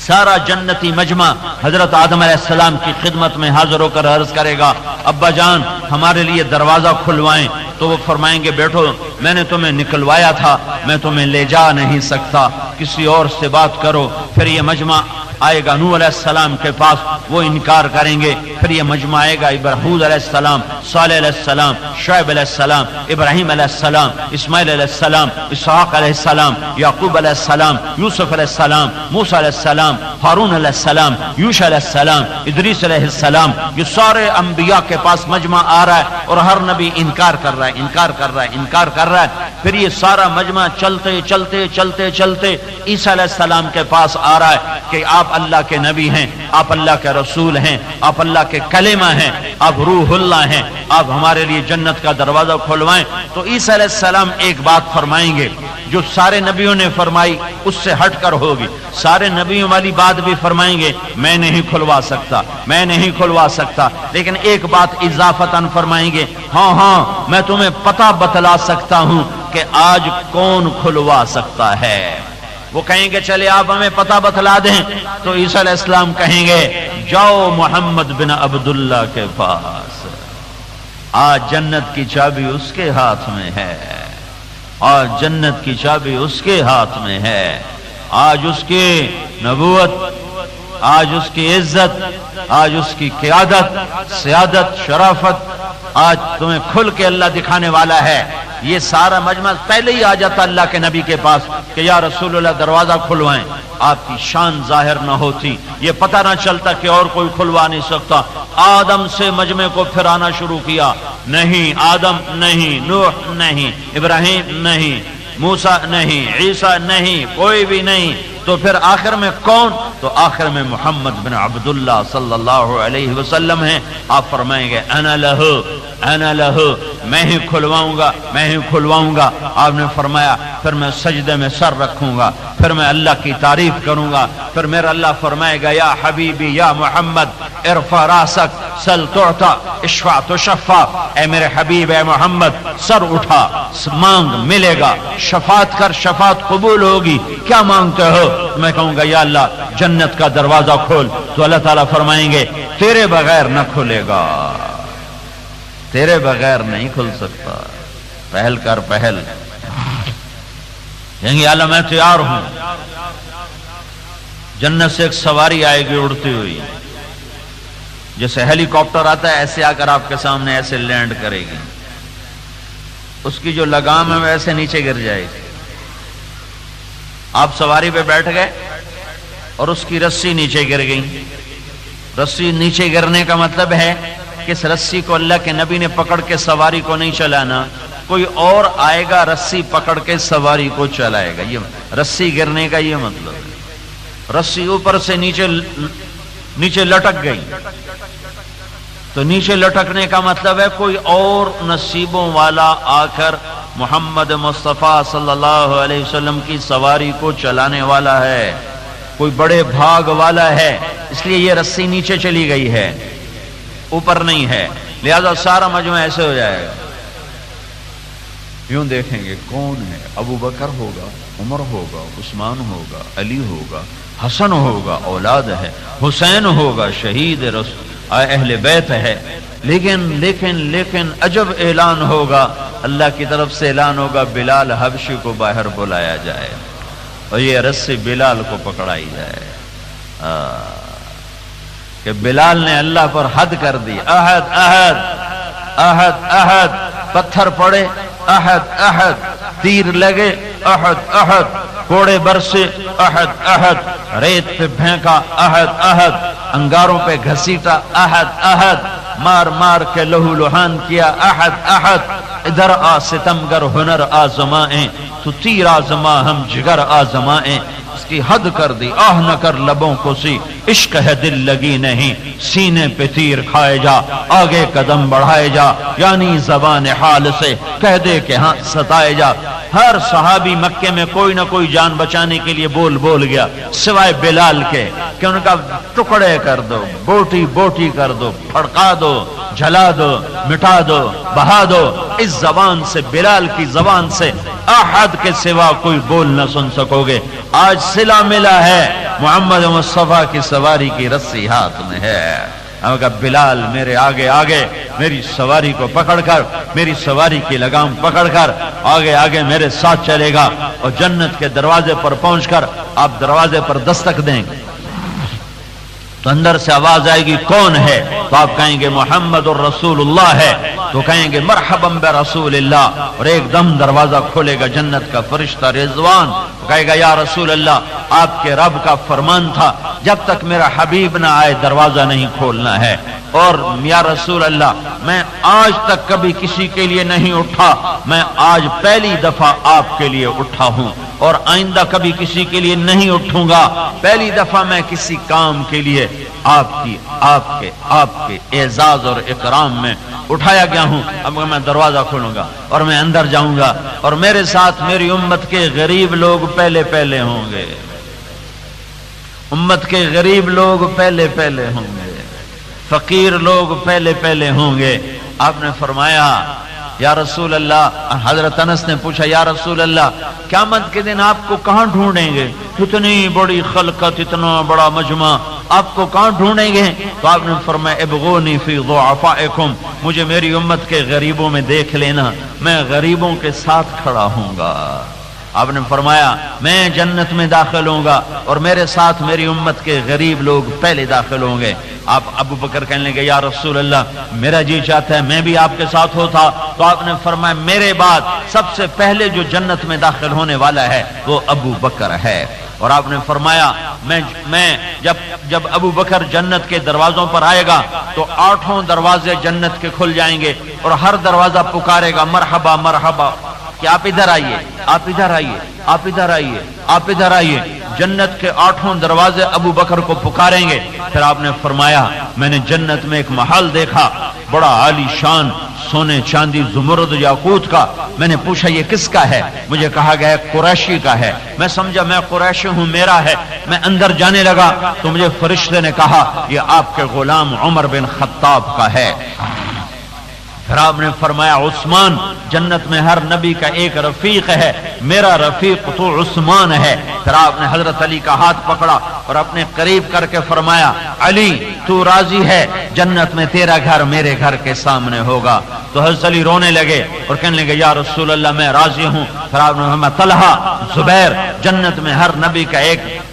سارا جنتی مجمع حضرت آدم علیہ السلام کی خدمت میں حاضر ہو کر عرض کرے گا ابا جان ہمارے لیے دروازہ کھلوائیں، تو وہ فرمائیں گے بیٹھو میں نے تمہیں نکلوایا تھا، میں تمہیں لے جا نہیں سکتا، کسی اور سے بات کرو۔ پھر یہ مجمع آئے گا نوح علیہ السلام کے پاس، وہ انکار کریں گے۔ پھر یہ مجمع آئے گا ابراہیم علیہ السلام، صالح علیہ السلام، شعیب علیہ السلام، ابراہیم علیہ السلام، اسماعیل علیہ السلام، اسحاق علیہ السلام، یعقوب علیہ السلام، یوسف علیہ السلام، موسیٰ علیہ السلام، ہارون علیہ السلام، یوشع علیہ السلام، ادریس علیہ السلام، یہ سارے انبیاء کے پاس مجمع آ رہا ہے اور ہر نبی انکار کر رہا ہے، انکار کر رہا ہے، انکار کر رہا ہے۔ پھر یہ سارا مجمع چلتے چلتے چلتے چلتے عیسیٰ علیہ السلام کے پاس آ رہا ہے کہ آپ اللہ کے نبی ہیں، آپ اللہ کے رسول ہیں، آپ اللہ کے کلمہ ہیں، آپ روح اللہ ہیں، آپ ہمارے لیے جنت کا دروازہ کھلوائیں۔ تو عیسیٰ علیہ السلام ایک بات فرمائیں گے جو سارے نبیوں نے فرمائی، اس سے ہٹ کر ہوگی۔ سارے نبیوں والی بات بھی فرمائیں گے میں نہیں کھلوا سکتا، میں نہیں کھلوا سکتا، لیکن ایک بات اضافتاً فرمائیں گے ہاں ہاں میں تمہیں پتہ بتلا سکتا ہوں کہ آج کون کھلوا سکتا ہے۔ وہ کہیں گے چلے آپ ہمیں پتہ بتلا دیں، تو عیسیٰ علیہ السلام کہیں گے جاؤ محمد بن عبداللہ کے پاس، آج جنت کی چابی اس کے ہاتھ میں ہے، آج جنت کی چابی اس کے ہاتھ میں ہے، آج اس کی نبوت، آج اس کی عزت، آج اس کی قیادت، سیادت، شرافت آج تمہیں کھل کے اللہ دکھانے والا ہے۔ یہ سارا مجمع پہلے ہی آ جاتا اللہ کے نبی کے پاس کہ یا رسول اللہ دروازہ کھلوائیں، آپ کی شان ظاہر نہ ہوتی، یہ پتہ نہ چلتا کہ اور کوئی کھلوا نہیں سکتا، آدم سے مجمع کو پھر آنا شروع کیا، نہیں آدم نہیں، نوح نہیں، ابراہیم نہیں، موسیٰ نہیں، عیسیٰ نہیں، کوئی بھی نہیں، تو پھر آخر میں کون؟ تو آخر میں محمد بن عبداللہ صلی اللہ علیہ وسلم ہیں۔ آپ فرمائیں گے انا لہو انا لہو، میں ہی کھلواؤں گا، میں ہی کھلواؤں گا۔ آپ نے فرمایا پھر میں سجدے میں سر رکھوں گا، پھر میں اللہ کی تعریف کروں گا، پھر میرا اللہ فرمائے گا یا حبیبی یا محمد ارفع راسک سل تعطا اشفع تشفع، اے میرے حبیب اے محمد سر اٹھا مانگ ملے گا، شفاعت کر شفاعت قبول ہوگی، کیا مانگتے ہو؟ میں کہوں گا یا اللہ جنت کا دروازہ کھول، تو اللہ تعالیٰ فرمائیں گے تیرے بغیر نہ کھلے گا، تیرے بغیر نہیں کھل سکتا، پہل کر پہل۔ کہیں گے یا اللہ میں تیار ہوں۔ جنت سے ایک سواری آئے گی اڑتی ہوئی، جیسے ہیلی کاپٹر آتا ہے ایسے آ کر آپ کے سامنے ایسے لینڈ کرے گی، اس کی جو لگام ہے ویسے نیچے گر جائے گی، آپ سواری پہ بیٹھ گئے اور اس کی رسی نیچے گر گئی۔ رسی نیچے گرنے کا مطلب ہے کہ اس رسی کو اللہ کے نبی نے پکڑ کے سواری کو نہیں چلانا، کوئی اور آئے گا رسی پکڑ کے سواری کو چلائے گا، یہ رسی گرنے کا یہ مطلب ہے۔ رسی اوپر سے نیچے لٹک گئی، تو نیچے لٹکنے کا مطلب ہے کوئی اور نصیبوں والا آ کر محمد مصطفیٰ صلی اللہ علیہ وسلم کی سواری کو چلانے والا ہے، کوئی بڑے بھاگ والا ہے، اس لیے یہ رسی نیچے چلی گئی ہے، اوپر نہیں ہے، لہذا سارا مجمع ایسے ہو جائے گا۔ یوں دیکھیں گے کون ہے، ابو بکر ہوگا، عمر ہوگا، عثمان ہوگا، علی ہوگا، حسن ہوگا اولاد ہے، حسین ہوگا شہید اہل بیت ہے، لیکن عجب اعلان ہوگا، اللہ کی طرف سے اعلان ہوگا بلال حبشی کو باہر بلایا جائے اور یہ رسی بلال کو پکڑائی جائے کہ بلال نے اللہ پر حد کر دی، احد احد احد احد، پتھر پڑے احد احد، تیر لگے احد احد، کوڑے برسے احد احد، ریت پہ پھینکا احد احد، انگاروں پہ گھسیٹا احد احد، مار مار کے لہو لہان کیا احد احد، ادھر آ ستمگر ہنر آزمائیں، تو تیر آزما ہم جگر آزمائیں، اس کی حد کر دی آہ نہ کر لبوں کو سی، عشق ہے دل لگی نہیں، سینے پہ تیر کھائے جا، آگے قدم بڑھائے جا، یعنی زبان حال سے کہہ دے کہ ہاں ستائے جا۔ ہر صحابی مکے میں کوئی نہ کوئی جان بچانے کے لیے بول گیا، سوائے بلال کے کہ ان کا ٹکڑے کر دو، بوٹی بوٹی کر دو، پھڑکا دو، جلا دو، مٹا دو، بہا دو۔ اس زبان سے، بلال کی زبان سے احد کے سوا کوئی بول نہ سن سکو گے۔ آج صلہ ملا ہے، محمد مصطفیٰ کی سواری کی رسی ہاتھ میں ہے۔ کہا بلال میرے آگے آگے میری سواری کو پکڑ کر، میری سواری کی لگام پکڑ کر آگے آگے میرے ساتھ چلے گا، اور جنت کے دروازے پر پہنچ کر آپ دروازے پر دستک دیں گے تو اندر سے آواز آئے گی کون ہے؟ تو آپ کہیں گے محمد الرسول اللہ ہے، تو کہیں گے مرحبا برسول اللہ، اور ایک دم دروازہ کھولے گا جنت کا فرشتہ رضوان، کہے گا یا رسول اللہ آپ کے رب کا فرمان تھا جب تک میرا حبیب نہ آئے دروازہ نہیں کھولنا ہے، اور یا رسول اللہ میں آج تک کبھی کسی کے لیے نہیں اٹھا، میں آج پہلی دفعہ آپ کے لیے اٹھا ہوں، اور آئندہ کبھی کسی کے لیے نہیں اٹھوں گا، پہلی دفعہ میں کسی کام کے لیے آپ کے اعزاز اور اکرام میں اٹھایا گیا ہوں۔ اب میں دروازہ کھولوں گا اور میں اندر جاؤں گا، اور میرے ساتھ میری امت کے غریب لوگ پہلے ہوں گے، امت کے غریب لوگ پہلے ہوں گے، فقیر لوگ پہلے ہوں گے۔ آپ نے فرمایا یا رسول اللہ، حضرت انس نے پوچھا یا رسول اللہ قیامت کے دن آپ کو کہاں ڈھونڈیں گے؟ اتنی بڑی خلقت، اتنا بڑا مجمع، آپ کو کہاں ڈھونڈیں گے؟ تو آپ نے فرمایا ابغونی فی ضعفائکم، مجھے میری امت کے غریبوں میں دیکھ لینا، میں غریبوں کے ساتھ کھڑا ہوں گا۔ آپ نے فرمایا میں جنت میں داخل ہوں گا اور میرے ساتھ میری امت کے غریب لوگ پہلے داخل ہوں گے۔ آپ ابو بکر کہنے لگے یا رسول اللہ میرا جی چاہتا ہے میں بھی آپ کے ساتھ ہوتا۔ تو آپ نے فرمایا میرے بعد سب سے پہلے جو جنت میں داخل ہونے والا ہے وہ ابو بکر ہے۔ اور آپ نے فرمایا میں جب ابو بکر جنت کے دروازوں پر آئے گا تو 8 دروازے جنت کے کھل جائیں گے اور ہر دروازہ پکارے گا مرحبا مرحبا کہ آپ ادھر آئیے، آپ ادھر آئیے، آپ ادھر آئیے، آپ ادھر آئیے۔ جنت کے 8 دروازے ابو بکر کو پکاریں گے۔ پھر آپ نے فرمایا میں نے جنت میں ایک محل دیکھا بڑا عالی شان، سونے چاندی زمرد یاقوت کا۔ میں نے پوچھا یہ کس کا ہے؟ مجھے کہا گیا قریشی کا ہے۔ میں سمجھا میں قریشی ہوں، میرا ہے۔ میں اندر جانے لگا تو مجھے فرشتے نے کہا یہ آپ کے غلام عمر بن خطاب کا ہے۔ پھر آپ نے فرمایا عثمان، جنت میں ہر نبی کا ایک رفیق ہے، میرا رفیق تو عثمان ہے۔ پھر آپ نے حضرت علی کا ہاتھ پکڑا اور اپنے قریب کر کے فرمایا علی تو راضی ہے؟ جنت میں تیرا گھر میرے گھر کے سامنے ہوگا۔ تو حضرت علی رونے لگے اور کہنے لگے یا رسول اللہ میں راضی ہوں۔ پھر آپ نے فرمایا طلحہ، زبیر، جنت میں ہر نبی کا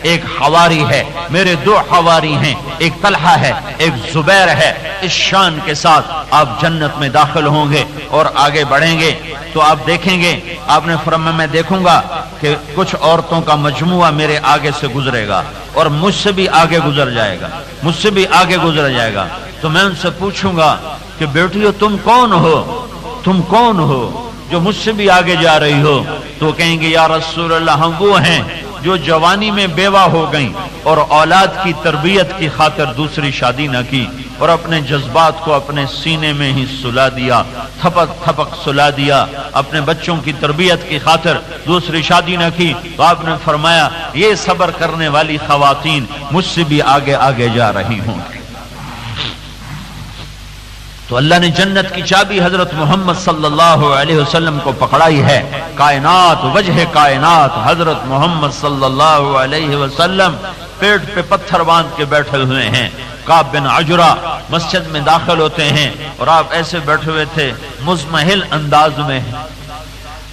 ایک حواری ہے، میرے 2 حواری ہیں، ایک طلحہ ہے ایک زبیر ہے۔ اس شان کے ساتھ آپ جنت میں داخل ہوں گے اور آگے بڑھیں گے تو آپ دیکھیں گے، آپ نے فرمایا میں دیکھوں گا کہ کچھ عورتوں کا مجموعہ میرے آگے سے گزرے گا اور مجھ سے بھی آگے گزر جائے گا، مجھ سے بھی آگے گزر جائے گا۔ تو میں ان سے پوچھوں گا کہ بیٹیو تم کون ہو، تم کون ہو جو مجھ سے بھی آگے جا رہی ہو؟ تو کہیں گے یا رسول اللہ ہم وہ ہیں جو جوانی میں بیوہ ہو گئیں اور اولاد کی تربیت کی خاطر دوسری شادی نہ کی اور اپنے جذبات کو اپنے سینے میں ہی سلا دیا، تھپک تھپک سلا دیا، اپنے بچوں کی تربیت کی خاطر دوسری شادی نہ کی۔ تو آپ نے فرمایا یہ صبر کرنے والی خواتین مجھ سے بھی آگے آگے جا رہی ہوں۔ تو اللہ نے جنت کی چابی حضرت محمد صلی اللہ علیہ وسلم کو پکڑائی ہے۔ کائنات، وجہ کائنات حضرت محمد صلی اللہ علیہ وسلم پیٹ پہ پتھر باندھ کے بیٹھے ہوئے ہیں۔ کعب بن عجرہ مسجد میں داخل ہوتے ہیں اور آپ ایسے بیٹھے ہوئے تھے مزمحل انداز میں۔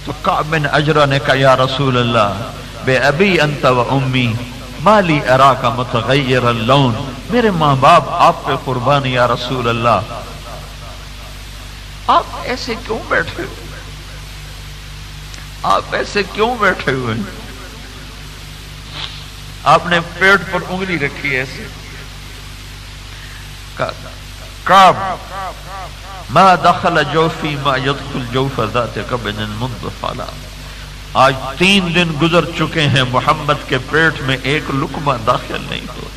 تو کعب بن عجرہ نے کہا یا رسول اللہ بے ابی انت و امی ما لی اراک متغیر اللون، میرے ماں باپ آپ پہ قربان یا رسول اللہ، آپ ایسے کیوں بیٹھے ہوئے، آپ ایسے کیوں بیٹھے ہوئے؟ آپ نے پیٹ پر انگلی رکھی ایسے۔ کعب ما دخل جوفی ما يدخل جوف ذات قبض منذ فلا، آج 3 دن گزر چکے ہیں محمد کے پیٹ میں ایک لقمہ داخل نہیں ہو۔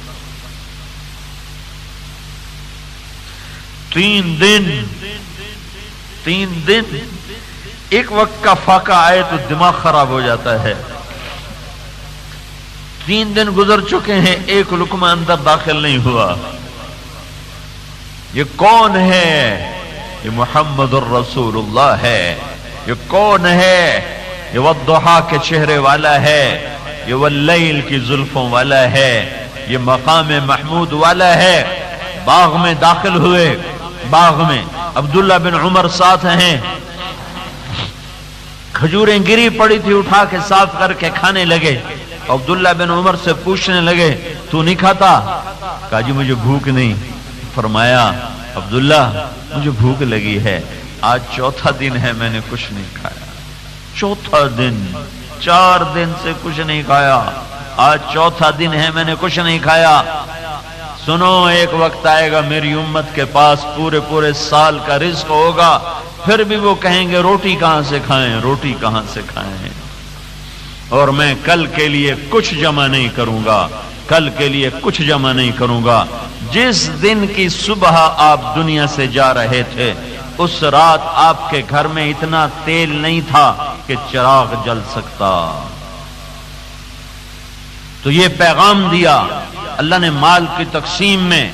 3 دن ایک وقت کا فاقہ آئے تو دماغ خراب ہو جاتا ہے۔ 3 دن گزر چکے ہیں ایک لقمہ اندر داخل نہیں ہوا۔ یہ کون ہے؟ یہ محمد الرسول اللہ ہے۔ یہ کون ہے؟ یہ والضحیٰ کے چہرے والا ہے، یہ واللیل کی زلفوں والا ہے، یہ مقام محمود والا ہے۔ باغ میں داخل ہوئے، باغ میں عبداللہ بن عمر ساتھ ہیں، کھجوریں گری پڑی تھی اٹھا کے صاف کر کے کھانے لگے۔ عبداللہ بن عمر سے پوچھنے لگے تو نہیں کھاتا؟ کہا جی مجھے بھوک نہیں۔ فرمایا عبداللہ مجھے بھوک لگی ہے، آج 4تھا دن ہے میں نے کچھ نہیں کھایا، 4تھا دن، 4 دن سے کچھ نہیں کھایا، آج 4تھا دن ہے میں نے کچھ نہیں کھایا۔ سنو ایک وقت آئے گا میری امت کے پاس پورے سال کا رزق ہوگا، پھر بھی وہ کہیں گے روٹی کہاں سے کھائیں، روٹی کہاں سے کھائیں، اور میں کل کے لیے کچھ جمع نہیں کروں گا، کل کے لیے کچھ جمع نہیں کروں گا۔ جس دن کی صبح آپ دنیا سے جا رہے تھے اس رات آپ کے گھر میں اتنا تیل نہیں تھا کہ چراغ جل سکتا۔ تو یہ پیغام دیا اللہ نے، مال کی تقسیم میں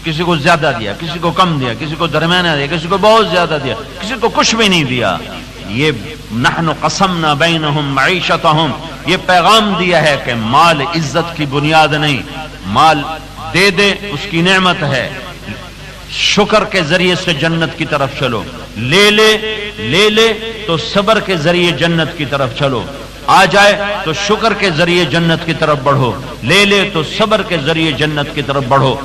کسی کو زیادہ دیا، کسی کو کم دیا، کسی کو درمیانہ دیا، کسی کو بہت زیادہ دیا، کسی کو کچھ بھی نہیں دیا۔ یہ نحن قسمنا بینہم معیشتہم، یہ پیغام دیا ہے کہ مال عزت کی بنیاد نہیں، مال دے دے اس کی نعمت ہے، شکر کے ذریعے سے جنت کی طرف چلو، لے لے تو صبر کے ذریعے جنت کی طرف چلو، آ جائے تو شکر کے ذریعے جنت کی طرف بڑھو، لے لے تو صبر کے ذریعے جنت کی طرف بڑھو۔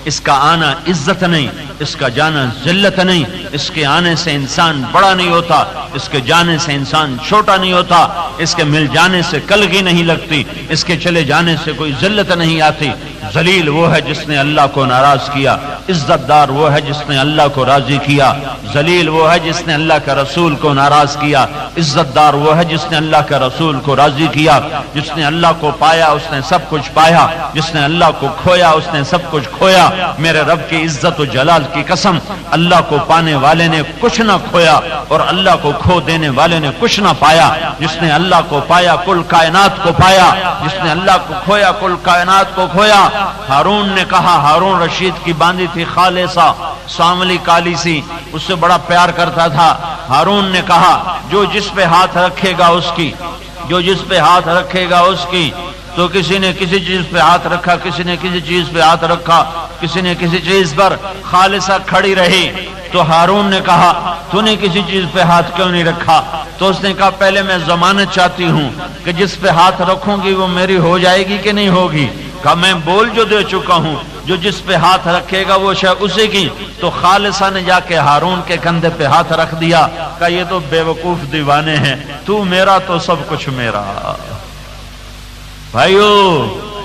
اس کا آنا عزت نہیں، اس کا جانا ذلت نہیں، اس کے آنے سے انسان بڑا نہیں ہوتا، اس کے جانے سے انسان چھوٹا نہیں ہوتا، اس کے مل جانے سے کلگی نہیں لگتی، اس کے چلے جانے سے کوئی ذلت نہیں آتی۔ ذلیل وہ ہے جس نے اللہ کو ناراض کیا، عزت دار وہ ہے جس نے اللہ کو راضی کیا۔ ذلیل وہ ہے جس نے اللہ کا رسول کو ناراض کیا، عزت دار وہ ہے جس نے اللہ کا رسول کو راضی کیا۔ جس نے اللہ کو پایا اس نے سب کچھ پایا، جس نے اللہ کو کھویا اس نے سب کچھ کھویا۔ میرے رب کی عزت و جلال کی قسم، اللہ کو پانے والے نے کچھ نہ کھویا اور اللہ کو کھو دینے والے نے کچھ نہ پایا۔ جس نے اللہ کو پایا کل کائنات کو پایا، جس نے اللہ کو کھویا کل کائنات کو کھویا۔ ہارون نے کہا، ہارون رشید کی باندھی تھی خالصہ، ساملی کالی سی، اس سے بڑا پیار کرتا تھا۔ ہارون نے کہا جو جس پہ ہاتھ رکھے گا اس کی، جو جس پہ ہاتھ رکھے گا اس کی۔ تو کسی نے کسی چیز پہ ہاتھ رکھا، کسی نے کسی چیز پہ ہاتھ رکھا، کسی نے کسی چیز پر، خالصہ کھڑی رہی۔ تو ہارون نے کہا تو نے کسی چیز پہ ہاتھ کیوں نہیں رکھا؟ تو اس نے کہا پہلے میں ضمانت چاہتی ہوں کہ جس پہ ہاتھ رکھوں گی وہ میری ہو جائے گی کہ نہیں ہوگی۔ کہا میں بول جو دے چکا ہوں، جو جس پہ ہاتھ رکھے گا وہ شے اسی کی۔ تو خالصہ نے جا کے ہارون کے کندھے پہ ہاتھ رکھ دیا، کہا یہ تو بے وقوف دیوانے ہیں، تو میرا تو سب کچھ میرا۔ بھائیو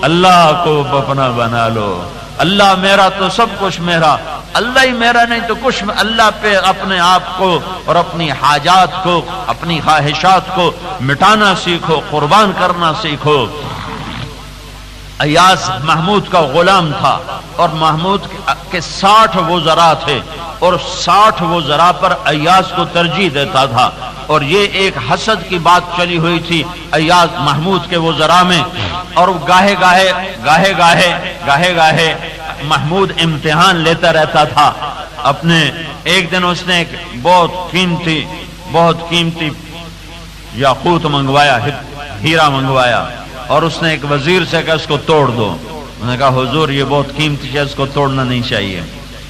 اللہ کو اپنا بنا لو، اللہ میرا تو سب کچھ میرا، اللہ ہی میرا نہیں تو کچھ، اللہ پہ اپنے آپ کو اور اپنی حاجات کو، اپنی خواہشات کو مٹانا سیکھو، قربان کرنا سیکھو۔ ایاز محمود کا غلام تھا اور محمود کے 60 وزراء تھے اور 60 وزراء پر ایاز کو ترجیح دیتا تھا، اور یہ ایک حسد کی بات چلی ہوئی تھی ایاز محمود کے وزراء میں۔ اور گاہے گاہے محمود امتحان لیتا رہتا تھا اپنے۔ ایک دن اس نے ایک بہت قیمتی یاقوت منگوایا، ہیرا منگوایا، اور اس نے ایک وزیر سے کہا اس کو توڑ دو۔ انہوں نے کہا حضور یہ بہت قیمتی ہے، اس کو توڑنا نہیں چاہیے۔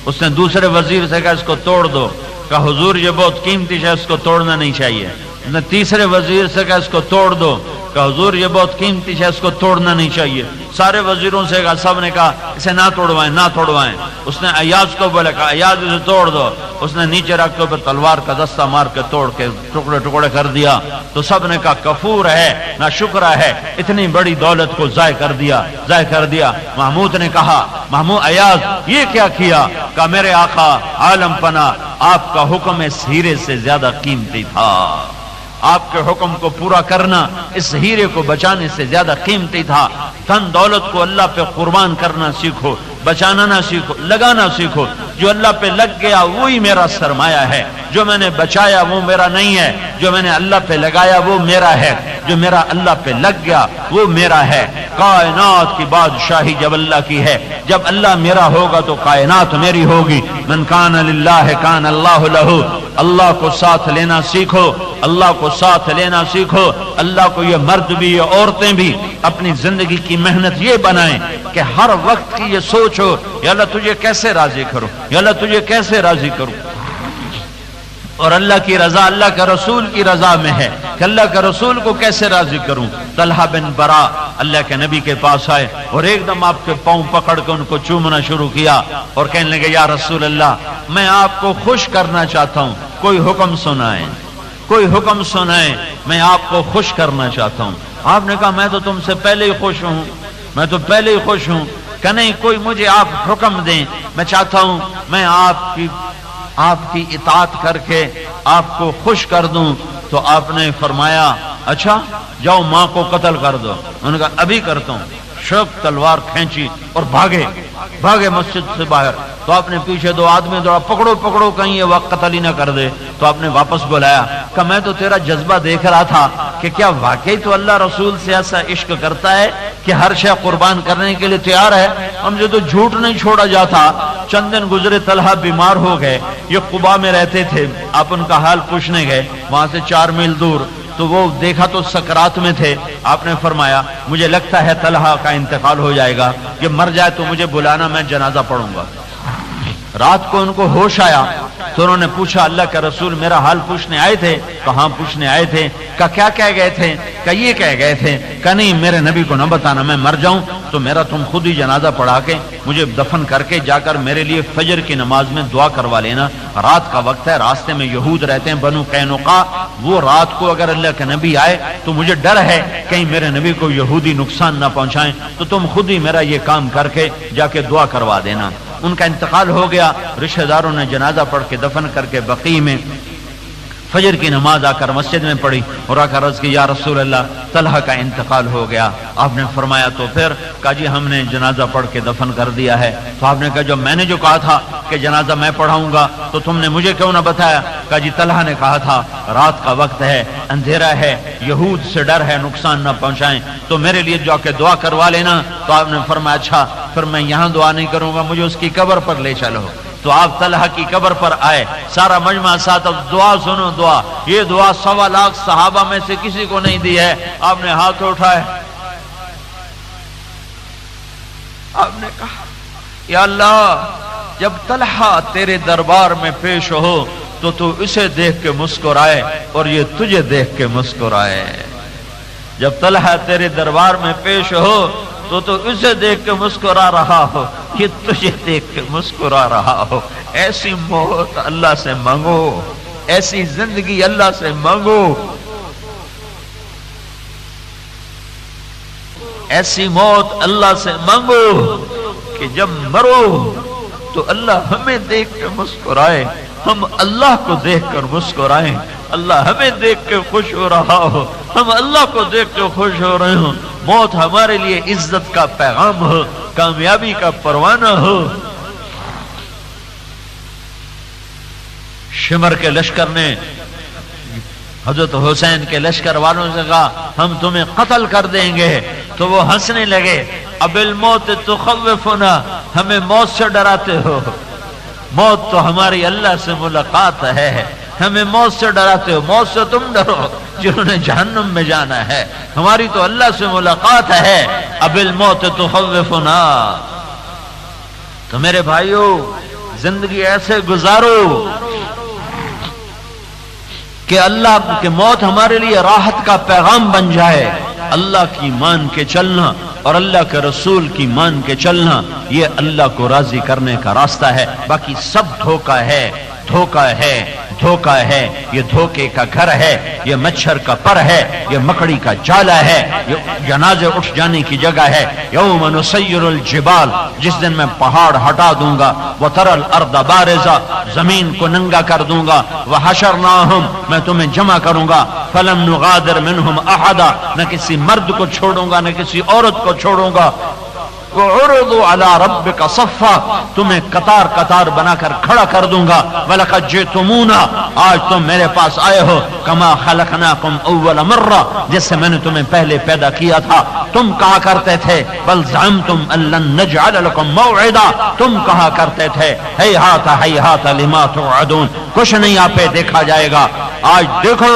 اس نے دوسرے وزیر سے کہا اس کو توڑ دو، کہا حضور یہ بہت قیمتی ہے، اس کو توڑنا نہیں چاہیے۔ اس نے تیسرے وزیر سے کہا اس کو توڑ دو، کہا حضور یہ بہت قیمتی ہے، اس کو توڑنا نہیں چاہیے۔ سارے وزیروں سے کہا، سب نے کہا اسے نہ توڑوائیں نہ توڑوائیں۔ اس نے ایاز کو بولا، کہا ایاز اسے توڑ دو۔ اس نے نیچے رکھ کے اوپر تلوار کا دستہ مار کے توڑ کے ٹکڑے ٹکڑے کر دیا۔ تو سب نے کہا کفور ہے، نہ شکر ہے، اتنی بڑی دولت کو ضائع کر دیا۔ محمود نے کہا محمود ایاز یہ کیا کیا؟ کہا میرے آقا عالم پناہ، آپ کا حکم اس ہیرے سے زیادہ قیمتی تھا، آپ کے حکم کو پورا کرنا اس ہیرے کو بچانے سے زیادہ قیمتی تھا۔ دھن دولت کو اللہ پہ قربان کرنا سیکھو، بچانا نہ سیکھو، لگانا سیکھو۔ جو اللہ پہ لگ گیا وہی میرا سرمایہ ہے، جو میں نے بچایا وہ میرا نہیں ہے، جو میں نے اللہ پہ لگایا وہ میرا ہے، جو میرا اللہ پہ لگ گیا وہ میرا ہے۔ کائنات کی بادشاہی جب اللہ کی ہے، جب اللہ میرا ہوگا تو کائنات میری ہوگی۔ من کان للہ کان اللہ لہ، اللہ کو ساتھ لینا سیکھو، اللہ کو ساتھ لینا سیکھو۔ اللہ کو یہ مرد بھی یہ عورتیں بھی اپنی زندگی کی محنت یہ بنائیں کہ ہر وقت کی یہ سوچو یا اللہ تجھے کیسے راضی کروں، یا اللہ تجھے کیسے راضی کروں۔ اور اللہ کی رضا اللہ کا رسول کی رضا میں ہے کہ اللہ کا رسول کو کیسے راضی کروں۔ طلحہ بن برا اللہ کے نبی کے پاس آئے اور ایک دم آپ کے پاؤں پکڑ کے ان کو چومنا شروع کیا اور کہنے لگے یا رسول اللہ میں آپ کو خوش کرنا چاہتا ہوں، کوئی حکم سنائیں، کوئی حکم سنائیں، میں آپ کو خوش کرنا چاہتا ہوں۔ آپ نے کہا میں تو تم سے پہلے ہی خوش ہوں، میں تو پہلے ہی خوش ہوں۔ کہ نہیں کوئی مجھے آپ حکم دیں، میں چاہتا ہوں میں آپ کی اطاعت کر کے آپ کو خوش کر دوں۔ تو آپ نے فرمایا اچھا جاؤ ماں کو قتل کر دو۔ انہوں نے کہا ابھی کرتا ہوں۔ شک تلوار کھینچی اور بھاگے مسجد سے باہر۔ تو آپ نے پیچھے 2 آدمی دوڑا، پکڑو کہیں یہ وقت قتل ہی نہ کر دے۔ تو آپ نے واپس بلایا، کہ میں تو تیرا جذبہ دیکھ رہا تھا کہ کیا واقعی تو اللہ رسول سے ایسا عشق کرتا ہے کہ ہر شے قربان کرنے کے لیے تیار ہے۔ ہم سے تو جھوٹ نہیں چھوڑا جاتا۔ چند دن گزرے، طلحہ بیمار ہو گئے، یہ قبا میں رہتے تھے، آپ ان کا حال پوچھنے گئے وہاں سے 4 میل دور۔ تو وہ دیکھا تو سکرات میں تھے۔ آپ نے فرمایا مجھے لگتا ہے طلحہ کا انتقال ہو جائے گا، یہ مر جائے تو مجھے بلانا، میں جنازہ پڑھوں گا۔ رات کو ان کو ہوش آیا تو انہوں نے پوچھا اللہ کا رسول میرا حال پوچھنے آئے تھے؟ کہاں پوچھنے آئے تھے؟ کیا کہہ گئے تھے؟ یہ کہہ گئے تھے کہ نہیں میرے نبی کو نہ بتانا، میں مر جاؤں تو میرا تم خود ہی جنازہ پڑھا کے مجھے دفن کر کے جا کر میرے لیے فجر کی نماز میں دعا کروا لینا، رات کا وقت ہے، راستے میں یہود رہتے ہیں بنو قینقاع، وہ رات کو اگر اللہ کے نبی آئے تو مجھے ڈر ہے کہیں میرے نبی کو یہودی نقصان نہ پہنچائیں، تو تم خود ہی میرا یہ کام کر کے جا کے دعا کروا دینا۔ ان کا انتقال ہو گیا، رشتہ داروں نے جنازہ پڑھ کے دفن کر کے بقیع میں فجر کی نماز آ کر مسجد میں پڑھی اور آ کر عرض کی یا رسول اللہ طلحہ کا انتقال ہو گیا۔ آپ نے فرمایا تو پھر؟ کہا جی ہم نے جنازہ پڑھ کے دفن کر دیا ہے۔ تو آپ نے کہا جو میں نے جو کہا تھا کہ جنازہ میں پڑھاؤں گا تو تم نے مجھے کیوں نہ بتایا؟ کہا جی طلحہ نے کہا تھا رات کا وقت ہے، اندھیرا ہے، یہود سے ڈر ہے نقصان نہ پہنچائیں، تو میرے لیے جا کے دعا کروا لینا۔ تو آپ نے فرمایا اچھا پھر میں یہاں دعا نہیں کروں گا، مجھے اس کی قبر پر لے چلو۔ تو آپ طلحہ کی قبر پر آئے، سارا مجمع ساتھ، اب دعا سنو دعا، یہ دعا 1.25 لاکھ صحابہ میں سے کسی کو نہیں دی ہے۔ آپ نے ہاتھ اٹھائے، آپ نے کہا یا اللہ جب طلحہ تیرے دربار میں پیش ہو تو تو اسے دیکھ کے مسکرائے اور یہ تجھے دیکھ کے مسکرائے، جب طلحہ تیرے دربار میں پیش ہو تو اسے دیکھ کے مسکرا رہا ہو، یہ تجھے دیکھ کے مسکرا رہا ہو۔ ایسی موت اللہ سے مانگو، ایسی زندگی اللہ سے مانگو، ایسی موت اللہ سے مانگو کہ جب مرو تو اللہ ہمیں دیکھ کے مسکرائے، ہم اللہ کو دیکھ کر مسکرائیں، اللہ ہمیں دیکھ کے خوش ہو رہا ہو، ہم اللہ کو دیکھ کے خوش ہو رہے ہوں۔ موت ہمارے لیے عزت کا پیغام ہو، کامیابی کا پروانہ ہو۔ شمر کے لشکر نے حضرت حسین کے لشکر والوں سے کہا ہم تمہیں قتل کر دیں گے، تو وہ ہنسنے لگے، اب الموت تخوفنا، ہمیں موت سے ڈراتے ہو، موت تو ہماری اللہ سے ملاقات ہے، ہمیں موت سے ڈراتے ہو، موت سے تم ڈرو جنہوں نے جہنم میں جانا ہے، ہماری تو اللہ سے ملاقات ہے، اب الموت تخوفنا۔ تو میرے بھائیو زندگی ایسے گزارو کہ اللہ کی موت ہمارے لیے راحت کا پیغام بن جائے۔ اللہ کی مان کے چلنا اور اللہ کے رسول کی مان کے چلنا یہ اللہ کو راضی کرنے کا راستہ ہے، باقی سب دھوکہ ہے، دھوکہ ہے، دھوکہ ہے، یہ دھوکے کا گھر ہے، یہ مچھر کا پر ہے، یہ مکڑی کا جالا ہے، یہ جنازے اٹھ جانے کی جگہ ہے۔ یوم نسیر الجبال، جس دن میں پہاڑ ہٹا دوں گا، وتری الارض بارزہ، زمین کو ننگا کر دوں گا، وحشرناہم، میں تمہیں جمع کروں گا، فلم نغادر منہم احدا، نہ کسی مرد کو چھوڑوں گا نہ کسی عورت کو چھوڑوں گا، وعرضوا علی ربک صفا، تمہیں قطار قطار بنا کر کھڑا کر دوں گا، وَلَقَدْ جِئْتُمُونَا، آج تم میرے پاس آئے ہو، کما خلقناکم اول مرہ، جس سے میں نے تمہیں پہلے پیدا کیا تھا۔ تم کہا کرتے تھے بل زعمتم ان لن نجعل لکم موعدا، تم کہا کرتے تھے ہیہات ہیہات لما توعدون، کچھ نہیں آپ پہ دیکھا جائے گا، آج دیکھو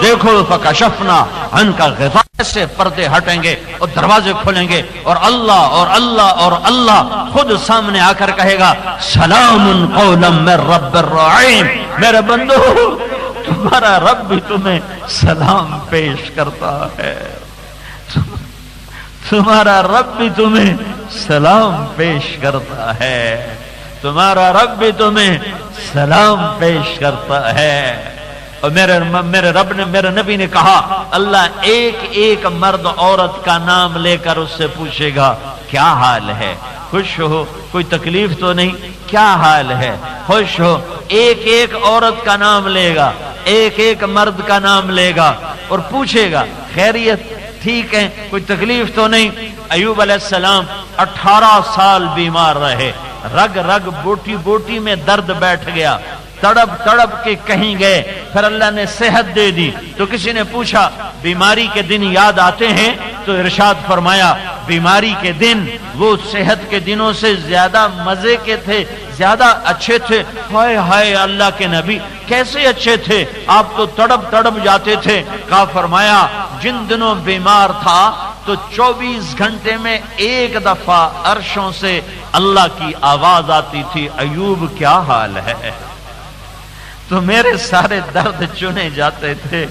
دیکھو فکشفنا عنک غطاء، سے پردے ہٹیں گے اور دروازے کھولیں گے اور اللہ اور اللہ اور اللہ خود سامنے آ کر کہے گا سلام قولا من رب الرحیم، میرے بندو تمہارا رب بھی تمہیں سلام پیش کرتا ہے، تمہارا رب بھی تمہیں سلام پیش کرتا ہے، تمہارا رب بھی تمہیں سلام پیش کرتا ہے۔ اور میرے رب نے، میرے نبی نے کہا اللہ ایک ایک مرد عورت کا نام لے کر اس سے پوچھے گا کیا حال ہے، خوش ہو، کوئی تکلیف تو نہیں، کیا حال ہے، خوش ہو، ایک ایک عورت کا نام لے گا، ایک ایک مرد کا نام لے گا اور پوچھے گا خیریت، ٹھیک ہے، کوئی تکلیف تو نہیں۔ ایوب علیہ السلام 18 سال بیمار رہے، رگ رگ بوٹی بوٹی میں درد بیٹھ گیا، تڑپ تڑپ کے کہیں گئے، پھر اللہ نے صحت دے دی۔ تو کسی نے پوچھا بیماری کے دن یاد آتے ہیں؟ تو ارشاد فرمایا بیماری کے دن وہ صحت کے دنوں سے زیادہ مزے کے تھے، زیادہ اچھے تھے۔ ہائے ہائے اللہ کے نبی کیسے اچھے تھے، آپ تو تڑپ تڑپ جاتے تھے۔ کہا فرمایا جن دنوں بیمار تھا تو 24 گھنٹے میں ایک دفعہ عرشوں سے اللہ کی آواز آتی تھی، ایوب کیا حال ہے؟ تو میرے سارے درد چنے جاتے تھے،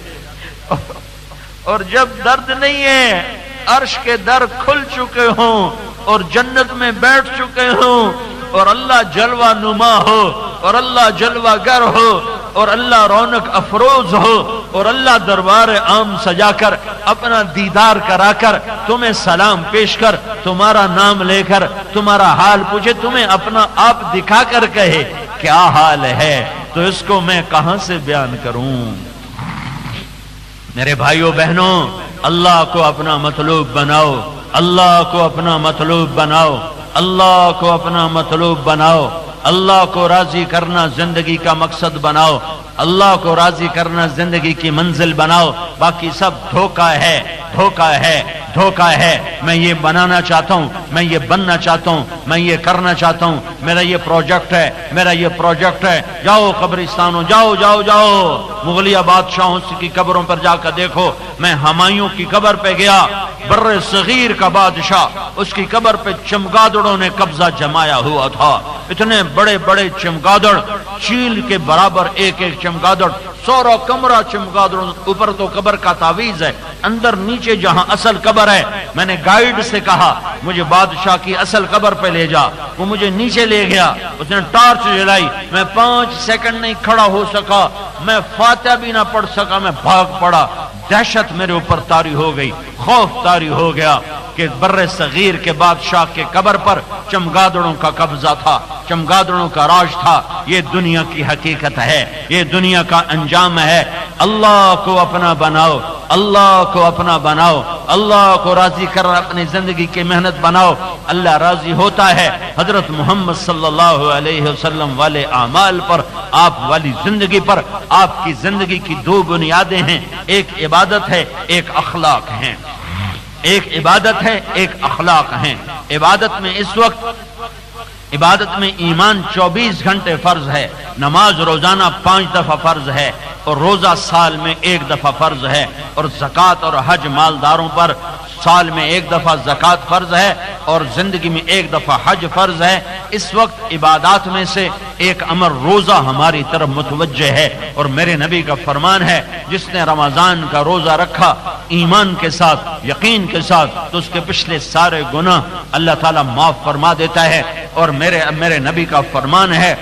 اور جب درد نہیں ہے، عرش کے در کھل چکے ہوں اور جنت میں بیٹھ چکے ہوں اور اللہ جلوہ نما ہو اور اللہ جلوہ گر ہو اور اللہ رونق افروز ہو اور اللہ دربار عام سجا کر اپنا دیدار کرا کر تمہیں سلام پیش کر تمہارا نام لے کر تمہارا حال پوچھے، تمہیں اپنا آپ دکھا کر کہے کیا حال ہے، تو اس کو میں کہاں سے بیان کروں؟ میرے بھائیوں بہنوں، اللہ کو اپنا مطلوب بناؤ، اللہ کو اپنا مطلوب بناؤ، اللہ کو اپنا مطلوب بناؤ، اللہ کو راضی کرنا زندگی کا مقصد بناؤ، اللہ کو راضی کرنا زندگی کی منزل بناؤ، باقی سب دھوکہ ہے، دھوکہ ہے، دھوکہ ہے۔ میں یہ بنانا چاہتا ہوں، میں یہ بننا چاہتا ہوں، میں یہ کرنا چاہتا ہوں، میرا یہ پروجیکٹ ہے، میرا یہ پروجیکٹ ہے۔ جاؤ قبرستانوں، جاؤ جاؤ جاؤ، مغلیہ بادشاہوں کی قبروں پر جا کر دیکھو۔ میں ہمایوں کی قبر پہ گیا، بر صغیر کا بادشاہ، اس کی قبر پہ چمگادڑوں نے قبضہ جمایا ہوا تھا، اتنے بڑے بڑے چمگادڑ، چیل کے برابر ایک ایک چمگادڑ، سورا کمرہ چمگادڑ، اوپر تو قبر کا تعویذ ہے، اندر نیچے جہاں اصل قبر ہے۔ میں نے گائیڈ سے کہا مجھے بادشاہ کی اصل قبر پہ لے جا، وہ مجھے نیچے لے گیا، اس نے ٹارچ جلائی، میں 5 سیکنڈ نہیں کھڑا ہو سکا، میں فاتحہ بھی نہ پڑھ سکا، میں بھاگ پڑا۔ دہشت میرے اوپر طاری ہو گئی، خوف طاری ہو گیا کہ بر صغیر کے بادشاہ کے قبر پر چمگادڑوں کا قبضہ تھا، چمگادڑوں کا راج تھا۔ یہ دنیا کی حقیقت ہے، یہ دنیا کا انجام ہے۔ اللہ کو اپنا بناؤ، اللہ کو اپنا بناؤ، اللہ کو راضی کر اپنی زندگی کی محنت بناؤ، اللہ راضی ہوتا ہے۔ حضرت محمد صلی اللہ علیہ وسلم والے اعمال پر، آپ والی زندگی پر، آپ کی زندگی کی 2 بنیادیں ہیں، ایک عبادت ہے، ایک اخلاق ہیں۔ ایک عبادت ہے، ایک اخلاق ہیں۔ عبادت میں اس وقت، عبادت میں ایمان 24 گھنٹے فرض ہے، نماز روزانہ 5 دفعہ فرض ہے، اور روزہ سال میں 1 دفعہ فرض ہے، اور زکوٰۃ اور حج مالداروں پر سال میں 1 دفعہ زکوٰۃ فرض ہے، اور زندگی میں 1 دفعہ حج فرض ہے۔ اس وقت عبادات میں سے ایک امر روزہ ہماری طرف متوجہ ہے، اور میرے نبی کا فرمان ہے جس نے رمضان کا روزہ رکھا ایمان کے ساتھ، یقین کے ساتھ، تو اس کے پچھلے سارے گناہ اللہ تعالیٰ معاف فرما دیتا ہے۔ اور میرے نبی کا فرمان ہے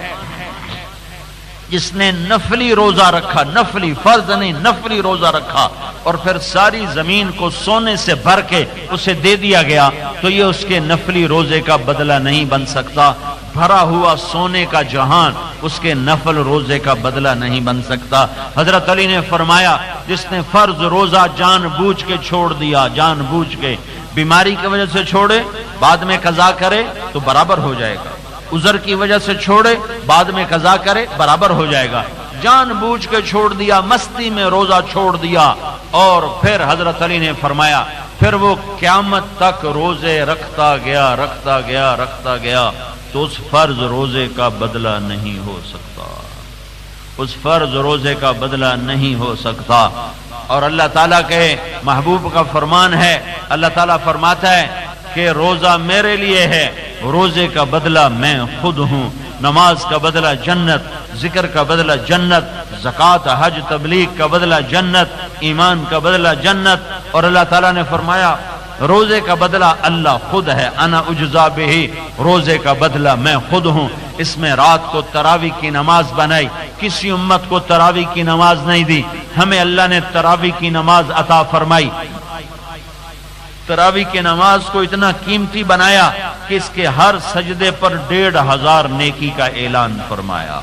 جس نے نفلی روزہ رکھا، نفلی، فرض نہیں، نفلی روزہ رکھا، اور پھر ساری زمین کو سونے سے بھر کے اسے دے دیا گیا، تو یہ اس کے نفلی روزے کا بدلہ نہیں بن سکتا۔ بھرا ہوا سونے کا جہان اس کے نفل روزے کا بدلہ نہیں بن سکتا۔ حضرت علی نے فرمایا جس نے فرض روزہ جان بوجھ کے چھوڑ دیا، جان بوجھ کے، بیماری کی وجہ سے چھوڑے، بعد میں قضا کرے تو برابر ہو جائے گا، عذر کی وجہ سے چھوڑے بعد میں قضا کرے برابر ہو جائے گا۔ جان بوجھ کے چھوڑ دیا، مستی میں روزہ چھوڑ دیا، اور پھر حضرت علی نے فرمایا پھر وہ قیامت تک روزے رکھتا گیا، رکھتا گیا، رکھتا گیا، تو اس فرض روزے کا بدلہ نہیں ہو سکتا، اس فرض روزے کا بدلہ نہیں ہو سکتا۔ اور اللہ تعالیٰ کے محبوب کا فرمان ہے، اللہ تعالیٰ فرماتا ہے کہ روزہ میرے لیے ہے، روزے کا بدلہ میں خود ہوں، نماز کا بدلہ جنت، ذکر کا بدلہ جنت، زکوٰۃ، حج، تبلیغ کا بدلہ جنت، ایمان کا بدلہ جنت۔ اور اللہ تعالیٰ نے فرمایا روزے کا بدلہ اللہ خود ہے، انا اجزا بہ، روزے کا بدلہ میں خود ہوں۔ اس میں رات کو تراویح کی نماز بنائی، کسی امت کو تراویح کی نماز نہیں دی، ہمیں اللہ نے تراویح کی نماز عطا فرمائی۔ تراویح کی نماز کو اتنا قیمتی بنایا کہ اس کے ہر سجدے پر 1500 نیکی کا اعلان فرمایا۔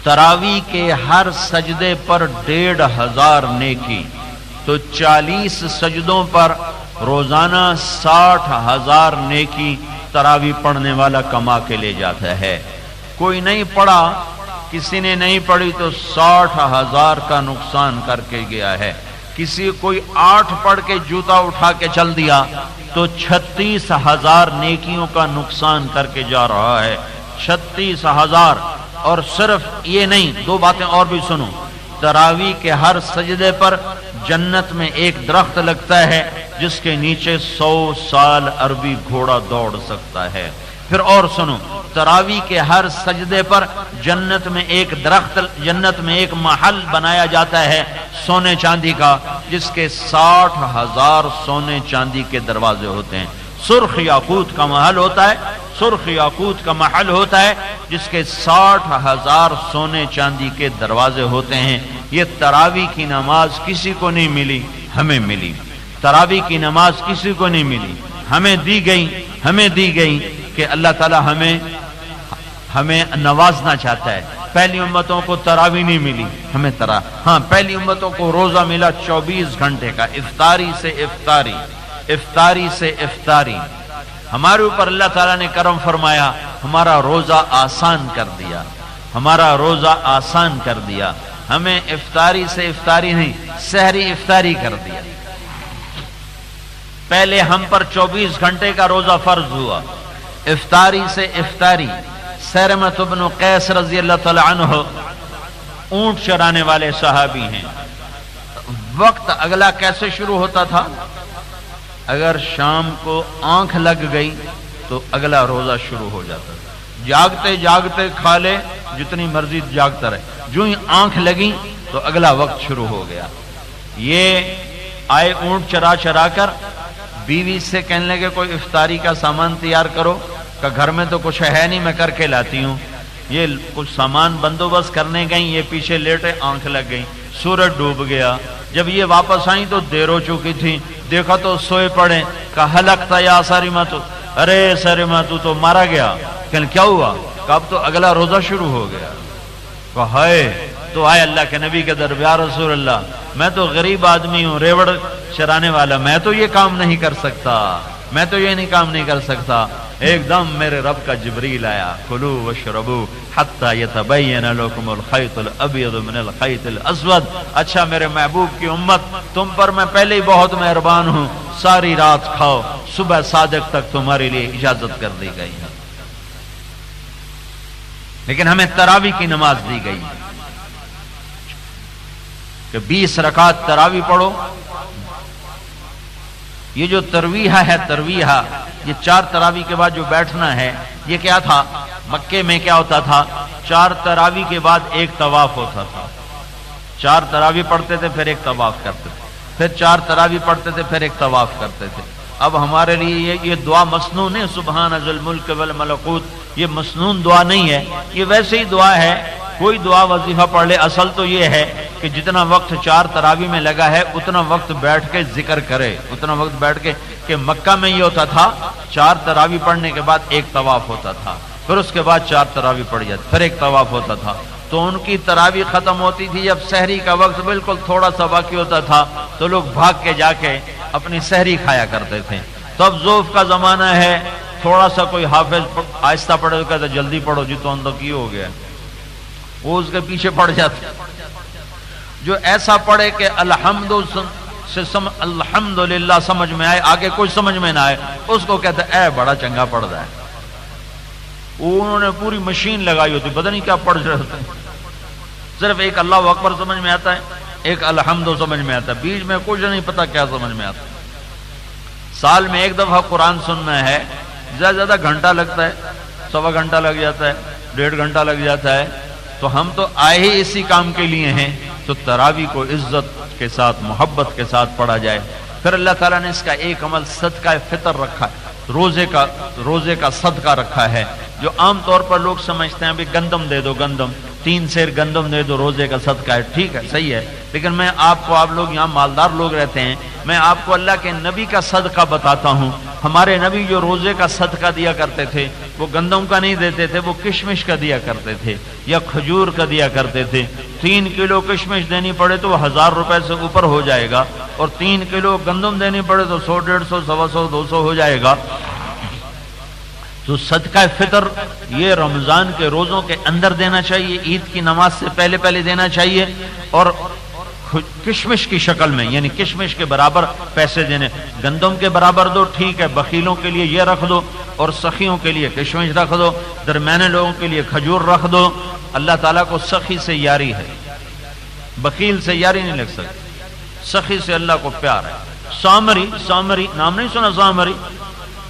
تراویح کے ہر سجدے پر 1500 نیکی، تو 40 سجدوں پر روزانہ 60,000 نیکی تراویح پڑھنے والا کما کے لے جاتا ہے۔ کوئی نہیں پڑھا، کسی نے نہیں پڑھی تو 60,000 کا نقصان کر کے گیا ہے۔ کسی کوئی 8 پڑھ کے جوتا اٹھا کے چل دیا تو 36,000 نیکیوں کا نقصان کر کے جا رہا ہے، 36,000۔ اور صرف یہ نہیں، 2 باتیں اور بھی سنو، تراویح کے ہر سجدے پر جنت میں ایک درخت لگتا ہے جس کے نیچے 100 سال عربی گھوڑا دوڑ سکتا ہے۔ پھر اور سنو، تراویح کے ہر سجدے پر جنت میں ایک درخت، جنت میں ایک محل بنایا جاتا ہے سونے چاندی کا، جس کے 60,000 سونے چاندی کے دروازے ہوتے ہیں۔ سرخ یاقوت کا محل ہوتا ہے، سرخ یاقوت کا محل ہوتا ہے جس کے 60,000 سونے چاندی کے دروازے ہوتے ہیں۔ یہ تراویح کی نماز کسی کو نہیں ملی، ہمیں ملی۔ تراویح کی نماز کسی کو نہیں ملی، ہمیں دی گئی کہ اللہ تعالی ہمیں نوازنا چاہتا ہے۔ پہلی امتوں کو تراویح نہیں ملی، ہمیں پہلی امتوں کو روزہ ملا 24 گھنٹے کا، افطاری سے افطاری۔ ہمارے اوپر اللہ تعالیٰ نے کرم فرمایا، ہمارا روزہ آسان کر دیا، ہمیں افطاری سے افطاری نہیں، سحری افطاری کر دیا۔ پہلے ہم پر 24 گھنٹے کا روزہ فرض ہوا، افطاری سے افطاری۔ سیرمۃ بن قیس رضی اللہ تعالی عنہ اونٹ چرانے والے صحابی ہیں۔ وقت اگلا کیسے شروع ہوتا تھا؟ اگر شام کو آنکھ لگ گئی تو اگلا روزہ شروع ہو جاتا تھا۔ جاگتے کھا لے، جتنی مرضی جاگتا رہے، جو ہی آنکھ لگی تو اگلا وقت شروع ہو گیا۔ یہ آئے اونٹ چرا کر بیوی سے کہنے لگے کوئی افطاری کا سامان تیار کرو، کہ گھر میں تو کچھ ہے نہیں، میں کر کے لاتی ہوں۔ یہ کچھ سامان بندوبست کرنے گئیں، یہ پیچھے لیٹے، آنکھ لگ گئی، سورج ڈوب گیا۔ جب یہ واپس آئیں تو دیر ہو چکی تھی، دیکھا تو سوئے پڑے، کہا ہلکتا یا سارمہ، تو ارے سارمہ تو مارا گیا۔ کہ کیا ہوا؟ کہ اب تو اگلا روزہ شروع ہو گیا۔ کہا ہائے، تو آئے اللہ کے نبی کے دربار، رسول اللہ میں تو غریب آدمی ہوں، ریوڑ چرانے والا، میں تو یہ کام نہیں کر سکتا، ایک دم میرے رب کا جبریل آیا، کلوا واشربوا حتی یتبین لکم الخیط الابیض من الخیط الاسود۔ اچھا میرے محبوب کی امت، تم پر میں پہلے ہی بہت مہربان ہوں، ساری رات کھاؤ، صبح صادق تک تمہارے لیے اجازت کر دی گئی ہے۔ لیکن ہمیں تراویح کی نماز دی گئی کہ 20 رکعت تراویح پڑھو۔ یہ جو ترویحہ ہے، یہ 4 تراویح کے بعد جو بیٹھنا ہے، یہ کیا تھا؟ مکے میں کیا ہوتا تھا؟ 4 تراویح کے بعد ایک طواف ہوتا تھا۔ 4 تراویح پڑھتے تھے، پھر ایک طواف کرتے تھے، پھر 4 تراویح پڑھتے تھے، پھر ایک طواف کرتے تھے۔ اب ہمارے لیے یہ دعا مسنون ہے، سبحان ذی الملک والملکوت، یہ مسنون دعا نہیں ہے، یہ ویسے ہی دعا ہے، کوئی دعا وظیفہ پڑھ لے۔ اصل تو یہ ہے کہ جتنا وقت 4 تراویح میں لگا ہے اتنا وقت بیٹھ کے ذکر کرے، اتنا وقت بیٹھ کے، کہ مکہ میں یہ ہوتا تھا 4 تراویح پڑھنے کے بعد ایک طواف ہوتا تھا، پھر اس کے بعد 4 تراویح پڑھ جاتی، پھر ایک طواف ہوتا تھا۔ تو ان کی تراویح ختم ہوتی تھی جب سحری کا وقت بالکل تھوڑا سا باقی ہوتا تھا، تو لوگ بھاگ کے جا کے اپنی سحری کھایا کرتے تھے۔ تو اب ذوف کا زمانہ ہے، تھوڑا سا کوئی حافظ آہستہ پڑھے تو کہتا جلدی پڑھو جی، تو اندر کی ہو گیا، وہ اس کے پیچھے پڑ جاتے۔ جو ایسا پڑھے کہ الحمدللہ سمجھ میں آئے، آگے کوئی سمجھ میں نہ آئے، اس کو کہتا ہے اے بڑا چنگا پڑھ رہا ہے۔ انہوں نے پوری مشین لگائی ہوتی، پتہ نہیں کیا پڑھ رہے ہوتے، صرف ایک اللہ اکبر سمجھ میں آتا ہے، ایک الحمد سمجھ میں آتا ہے، بیچ میں کچھ نہیں پتا کیا سمجھ میں آتا ہے۔ سال میں ایک دفعہ قرآن سننا ہے، زیادہ گھنٹہ لگتا ہے، 1.25 گھنٹہ لگ جاتا ہے، 1.5 گھنٹہ لگ جاتا ہے۔ تو ہم تو آئے ہی اسی کام کے لیے ہیں، تو تراویح کو عزت کے ساتھ، محبت کے ساتھ پڑھا جائے۔ پھر اللہ تعالیٰ نے اس کا ایک عمل صدقہ فطر رکھا ہے، روزے کا صدقہ رکھا ہے، جو عام طور پر لوگ سمجھتے ہیں بھی گندم دے دو، 3 سیر گندم دے دو، روزے کا صدقہ ہے۔ ٹھیک ہے، صحیح ہے، لیکن میں آپ لوگ یہاں مالدار لوگ رہتے ہیں، میں آپ کو اللہ کے نبی کا صدقہ بتاتا ہوں۔ ہمارے نبی جو روزے کا صدقہ دیا کرتے تھے، وہ گندم کا نہیں دیتے تھے، وہ کشمش کا دیا کرتے تھے یا کھجور کا دیا کرتے تھے۔ 3 کلو کشمش دینی پڑے تو 1000 روپے سے اوپر ہو جائے گا، اور 3 کلو گندم دینی پڑے تو 100، 150، 125، 200 ہو جائے گا۔ تو صدقہ فطر یہ رمضان کے روزوں کے اندر دینا چاہیے، عید کی نماز سے پہلے دینا چاہیے، اور کشمش کی شکل میں، یعنی کشمش کے برابر پیسے دینے۔ گندم کے برابر دو، ٹھیک ہے، بخیلوں کے لیے یہ رکھ دو، اور سخیوں کے لیے کشمش رکھ دو، درمیانے لوگوں کے لیے کھجور رکھ دو۔ اللہ تعالیٰ کو سخی سے یاری ہے، بخیل سے یاری نہیں لگ سکتی۔ سخی سے اللہ کو پیار ہے. سامری، سامری نام نہیں سنا؟ سامری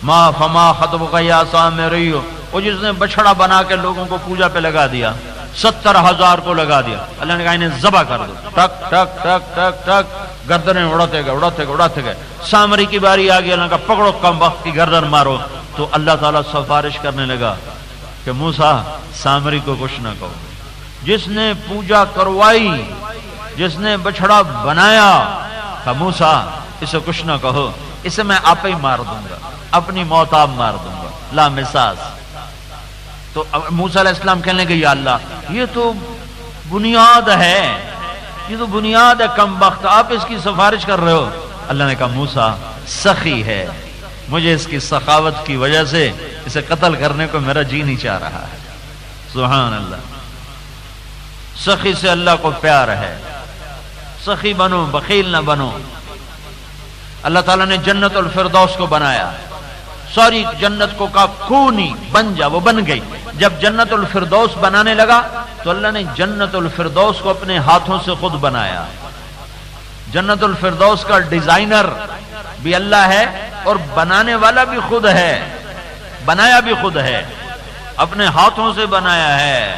ما فما خطبک یا سامری، وہ جس نے بچڑا بنا کے لوگوں کو پوجا پہ لگا دیا، 70,000 کو لگا دیا. اللہ نے کہا انہیں ذبح کر دو. ٹک ٹک ٹک ٹک ٹک گردنیں اڑاتے گئے اڑاتے گئے اڑاتے گئے. سامری کی باری آ گئی، اللہ کا پکڑو کم وقت کی گردن مارو. تو اللہ تعالیٰ سفارش کرنے لگا کہ موسیٰ سامری کو کچھ نہ کہو، جس نے پوجا کروائی، جس نے بچڑا بنایا، کہ موسیٰ اسے کچھ نہ کہو، اسے میں آپ ہی مار دوں گا، اپنی موت آپ مار دوں گا، لا مساس. تو موسیٰ علیہ السلام کہنے لگے یا اللہ یہ تو بنیاد ہے، یہ تو بنیاد ہے کم وقت، آپ اس کی سفارش کر رہے ہو. اللہ نے کہا موسیٰ سخی ہے، مجھے اس کی سخاوت کی وجہ سے اسے قتل کرنے کو میرا جی نہیں چاہ رہا ہے. سبحان اللہ. سخی سے اللہ کو پیار ہے. سخی بنو، بخیل نہ بنو. اللہ تعالیٰ نے جنت الفردوس کو بنایا، ساری جنت کو کہا کونی بن جا، وہ بن گئی. جب جنت الفردوس بنانے لگا تو اللہ نے جنت الفردوس کو اپنے ہاتھوں سے خود بنایا. جنت الفردوس کا ڈیزائنر بھی اللہ ہے اور بنانے والا بھی خود ہے، بنایا بھی خود ہے، اپنے ہاتھوں سے بنایا ہے.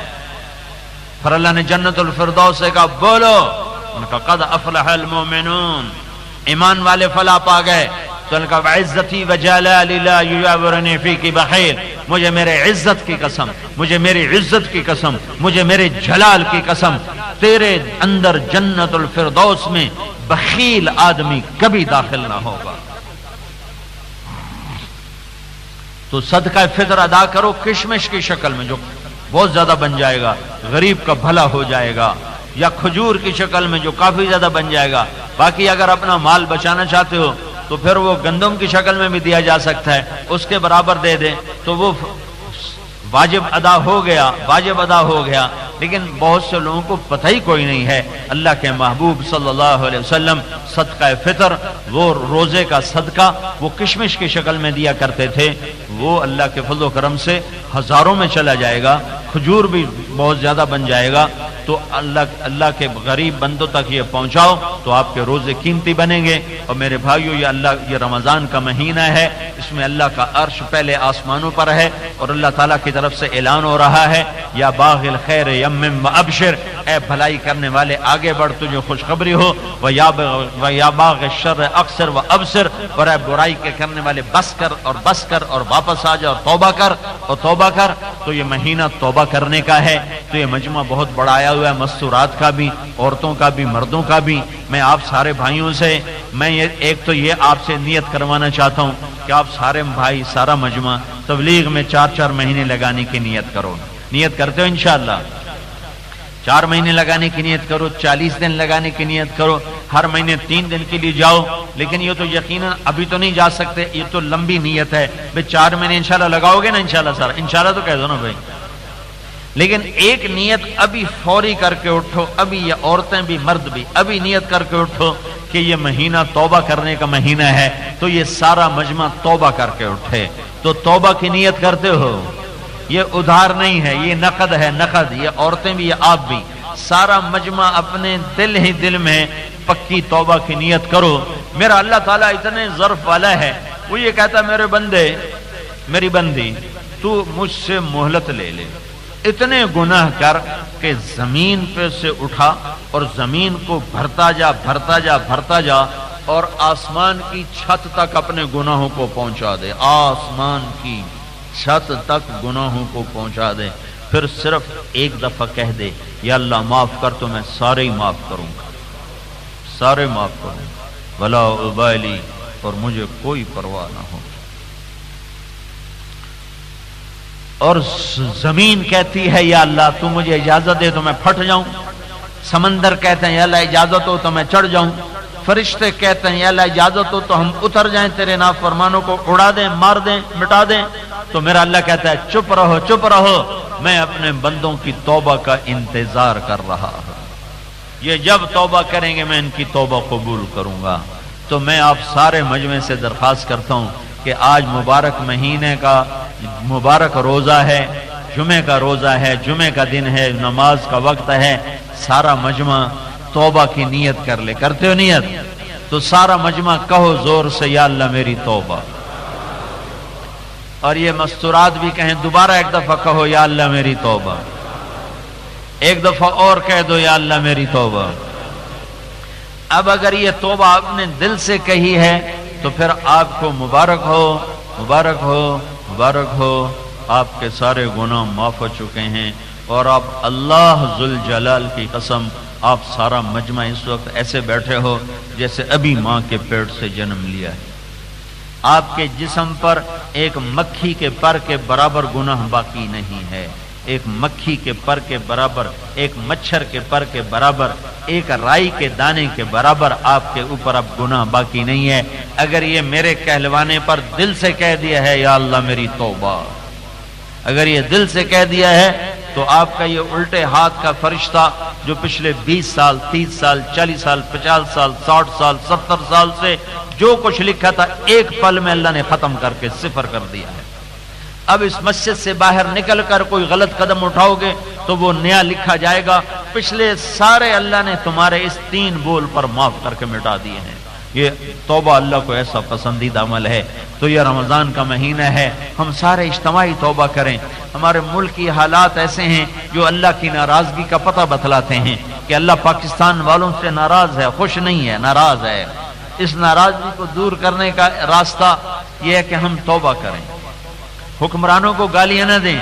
پھر اللہ نے جنت الفردوس سے کہا بولو، ان کا قد افلح المؤمنون، ایمان والے فلاح پا گئے. تو ان کا وعزتی وجلالی لا یجاورنی فیک بخیل، مجھے میرے عزت کی قسم، مجھے میری عزت کی قسم، مجھے میرے جلال کی قسم، تیرے اندر جنت الفردوس میں بخیل آدمی کبھی داخل نہ ہوگا. تو صدقہ فطر ادا کرو کشمش کی شکل میں، جو بہت زیادہ بن جائے گا، غریب کا بھلا ہو جائے گا، یا کھجور کی شکل میں جو کافی زیادہ بن جائے گا. باقی اگر اپنا مال بچانا چاہتے ہو تو پھر وہ گندم کی شکل میں بھی دیا جا سکتا ہے، اس کے برابر دے دیں تو وہ واجب ادا ہو گیا، واجب ادا ہو گیا. لیکن بہت سے لوگوں کو پتہ ہی کوئی نہیں ہے. اللہ کے محبوب صلی اللہ علیہ وسلم صدقہ فطر، وہ روزے کا صدقہ، وہ کشمش کی شکل میں دیا کرتے تھے. وہ اللہ کے فضل و کرم سے ہزاروں میں چلا جائے گا، کھجور بھی بہت زیادہ بن جائے گا. تو اللہ کے غریب بندوں تک یہ پہنچاؤ تو آپ کے روزے قیمتی بنیں گے. اور میرے بھائیو، یہ رمضان کا مہینہ ہے، اس میں اللہ کا عرش پہلے آسمانوں پر ہے اور اللہ تعالیٰ کی طرف سے اعلان ہو رہا ہے یا باغ الخیر یمم وابشر، اے بھلائی کرنے والے آگے بڑھ تجھے خوشخبری ہو، یا باغ الشر اقصر وابصر، اور اے برائی کے کرنے والے بس کر اور بس کر اور واپس آ جا اور توبہ کر اور توبہ کر. تو یہ مہینہ توبہ کرنے کا ہے. تو یہ مجمع بہت بڑا آیا ہوا ہے، مستورات کا بھی، عورتوں کا بھی، مردوں کا بھی. میں آپ سارے بھائیوں سے میں ایک تو یہ آپ سے نیت کروانا چاہتا ہوں کہ آپ سارے بھائی، سارا مجمع تبلیغ میں 4 مہینے لگانے کی نیت کرو. نیت کرتے ہو انشاءاللہ؟ 4 مہینے لگانے کی نیت کرو، 40 دن لگانے کی نیت کرو، ہر مہینے 3 دن کے لیے جاؤ. لیکن یہ تو یقیناً ابھی تو نہیں جا سکتے، یہ تو لمبی نیت ہے. بھئی 4 مہینے انشاءاللہ لگاؤ گے نا؟ انشاءاللہ سر، انشاءاللہ تو کہہ دو نا بھائی. لیکن ایک نیت ابھی فوری کر کے اٹھو، ابھی یہ عورتیں بھی مرد بھی ابھی نیت کر کے اٹھو کہ یہ مہینہ توبہ کرنے کا مہینہ ہے. تو یہ سارا مجمع توبہ کر کے اٹھے. تو توبہ کی نیت کرتے ہو؟ یہ ادھار نہیں ہے، یہ نقد ہے، نقد. یہ عورتیں بھی، یہ آپ بھی، سارا مجمع اپنے دل ہی دل میں پکی توبہ کی نیت کرو. میرا اللہ تعالیٰ اتنے ظرف والا ہے، وہ یہ کہتا میرے بندے، میری بندی، تو مجھ سے مہلت لے لے، اتنے گناہ کر کہ زمین پہ سے اٹھا اور زمین کو بھرتا جا بھرتا جا بھرتا جا اور آسمان کی چھت تک اپنے گناہوں کو پہنچا دے. آسمان کی چھت تک گناہوں کو پہنچا دے. پھر صرف ایک دفعہ کہہ دے یا اللہ معاف کر، تو میں سارے ہی معاف کروں گا، سارے معاف کروں گا، ولا ابالی، اور مجھے کوئی پرواہ نہ ہو. اور زمین کہتی ہے یا اللہ تو مجھے اجازت دے تو میں پھٹ جاؤں. سمندر کہتے ہیں یا اللہ اجازت ہو تو میں چڑھ جاؤں. فرشتے کہتے ہیں یا اللہ اجازت ہو تو ہم اتر جائیں، تیرے نافرمانوں کو اڑا دیں، مار دیں، مٹا دیں. تو میرا اللہ کہتا ہے چپ رہو، چپ رہو، میں اپنے بندوں کی توبہ کا انتظار کر رہا ہوں. یہ جب توبہ کریں گے میں ان کی توبہ قبول کروں گا. تو میں آپ سارے مجمع سے درخواست کرتا ہوں کہ آج مبارک مہینے کا مبارک روزہ ہے، جمعے کا روزہ ہے، جمعے کا دن ہے، نماز کا وقت ہے. سارا مجمع توبہ کی نیت کر لے. کرتے ہو نیت؟ تو سارا مجمع کہو زور سے یا اللہ میری توبہ. اور یہ مستورات بھی کہیں دوبارہ ایک دفعہ کہو یا اللہ میری توبہ. ایک دفعہ اور کہہ دو یا اللہ میری توبہ. اب اگر یہ توبہ آپ نے دل سے کہی ہے تو پھر آپ کو مبارک ہو، مبارک ہو، مبارک ہو. آپ کے سارے گناہ معاف ہو چکے ہیں. اور آپ اللہ ذوالجلال کی قسم آپ سارا مجمع اس وقت ایسے بیٹھے ہو جیسے ابھی ماں کے پیٹ سے جنم لیا ہے. آپ کے جسم پر ایک مکھی کے پر کے برابر گناہ باقی نہیں ہے. ایک مکھی کے پر کے برابر، ایک مچھر کے پر کے برابر، ایک رائی کے دانے کے برابر آپ کے اوپر اب گناہ باقی نہیں ہے. اگر یہ میرے کہلوانے پر دل سے کہہ دیا ہے یا اللہ میری توبہ، اگر یہ دل سے کہہ دیا ہے تو آپ کا یہ الٹے ہاتھ کا فرشتہ جو پچھلے 20 سال 30 سال 40 سال 50 سال 60 سال 70 سال سے جو کچھ لکھا تھا ایک پل میں اللہ نے ختم کر کے صفر کر دیا ہے. اب اس مسجد سے باہر نکل کر کوئی غلط قدم اٹھاؤ گے تو وہ نیا لکھا جائے گا. پچھلے سارے اللہ نے تمہارے اس 3 بول پر معاف کر کے مٹا دیے ہیں. یہ توبہ اللہ کو ایسا پسندیدہ عمل ہے. تو یہ رمضان کا مہینہ ہے، ہم سارے اجتماعی توبہ کریں. ہمارے ملک کی حالات ایسے ہیں جو اللہ کی ناراضگی کا پتہ بتلاتے ہیں کہ اللہ پاکستان والوں سے ناراض ہے، خوش نہیں ہے، ناراض ہے. اس ناراضگی کو دور کرنے کا راستہ یہ ہے کہ ہم توبہ کریں. حکمرانوں کو گالیاں نہ دیں.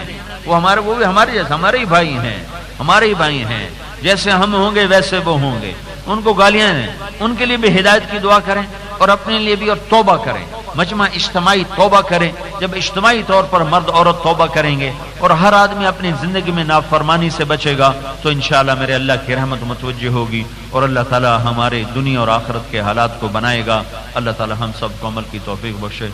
وہ بھی ہمارے جیسے ہمارے ہی بھائی ہیں، ہمارے ہی بھائی ہیں. جیسے ہم ہوں گے ویسے وہ ہوں گے. ان کو گالیاں دیں، ان کے لیے بھی ہدایت کی دعا کریں اور اپنے لیے بھی اور توبہ کریں. مجمع اجتماعی توبہ کریں. جب اجتماعی طور پر مرد عورت توبہ کریں گے اور ہر آدمی اپنی زندگی میں نافرمانی سے بچے گا تو انشاءاللہ میرے اللہ کی رحمت متوجہ ہوگی اور اللہ تعالی ہمارے دنیا اور آخرت کے حالات کو بنائے گا. اللہ تعالی ہم سب کو عمل کی توفیق بخشے.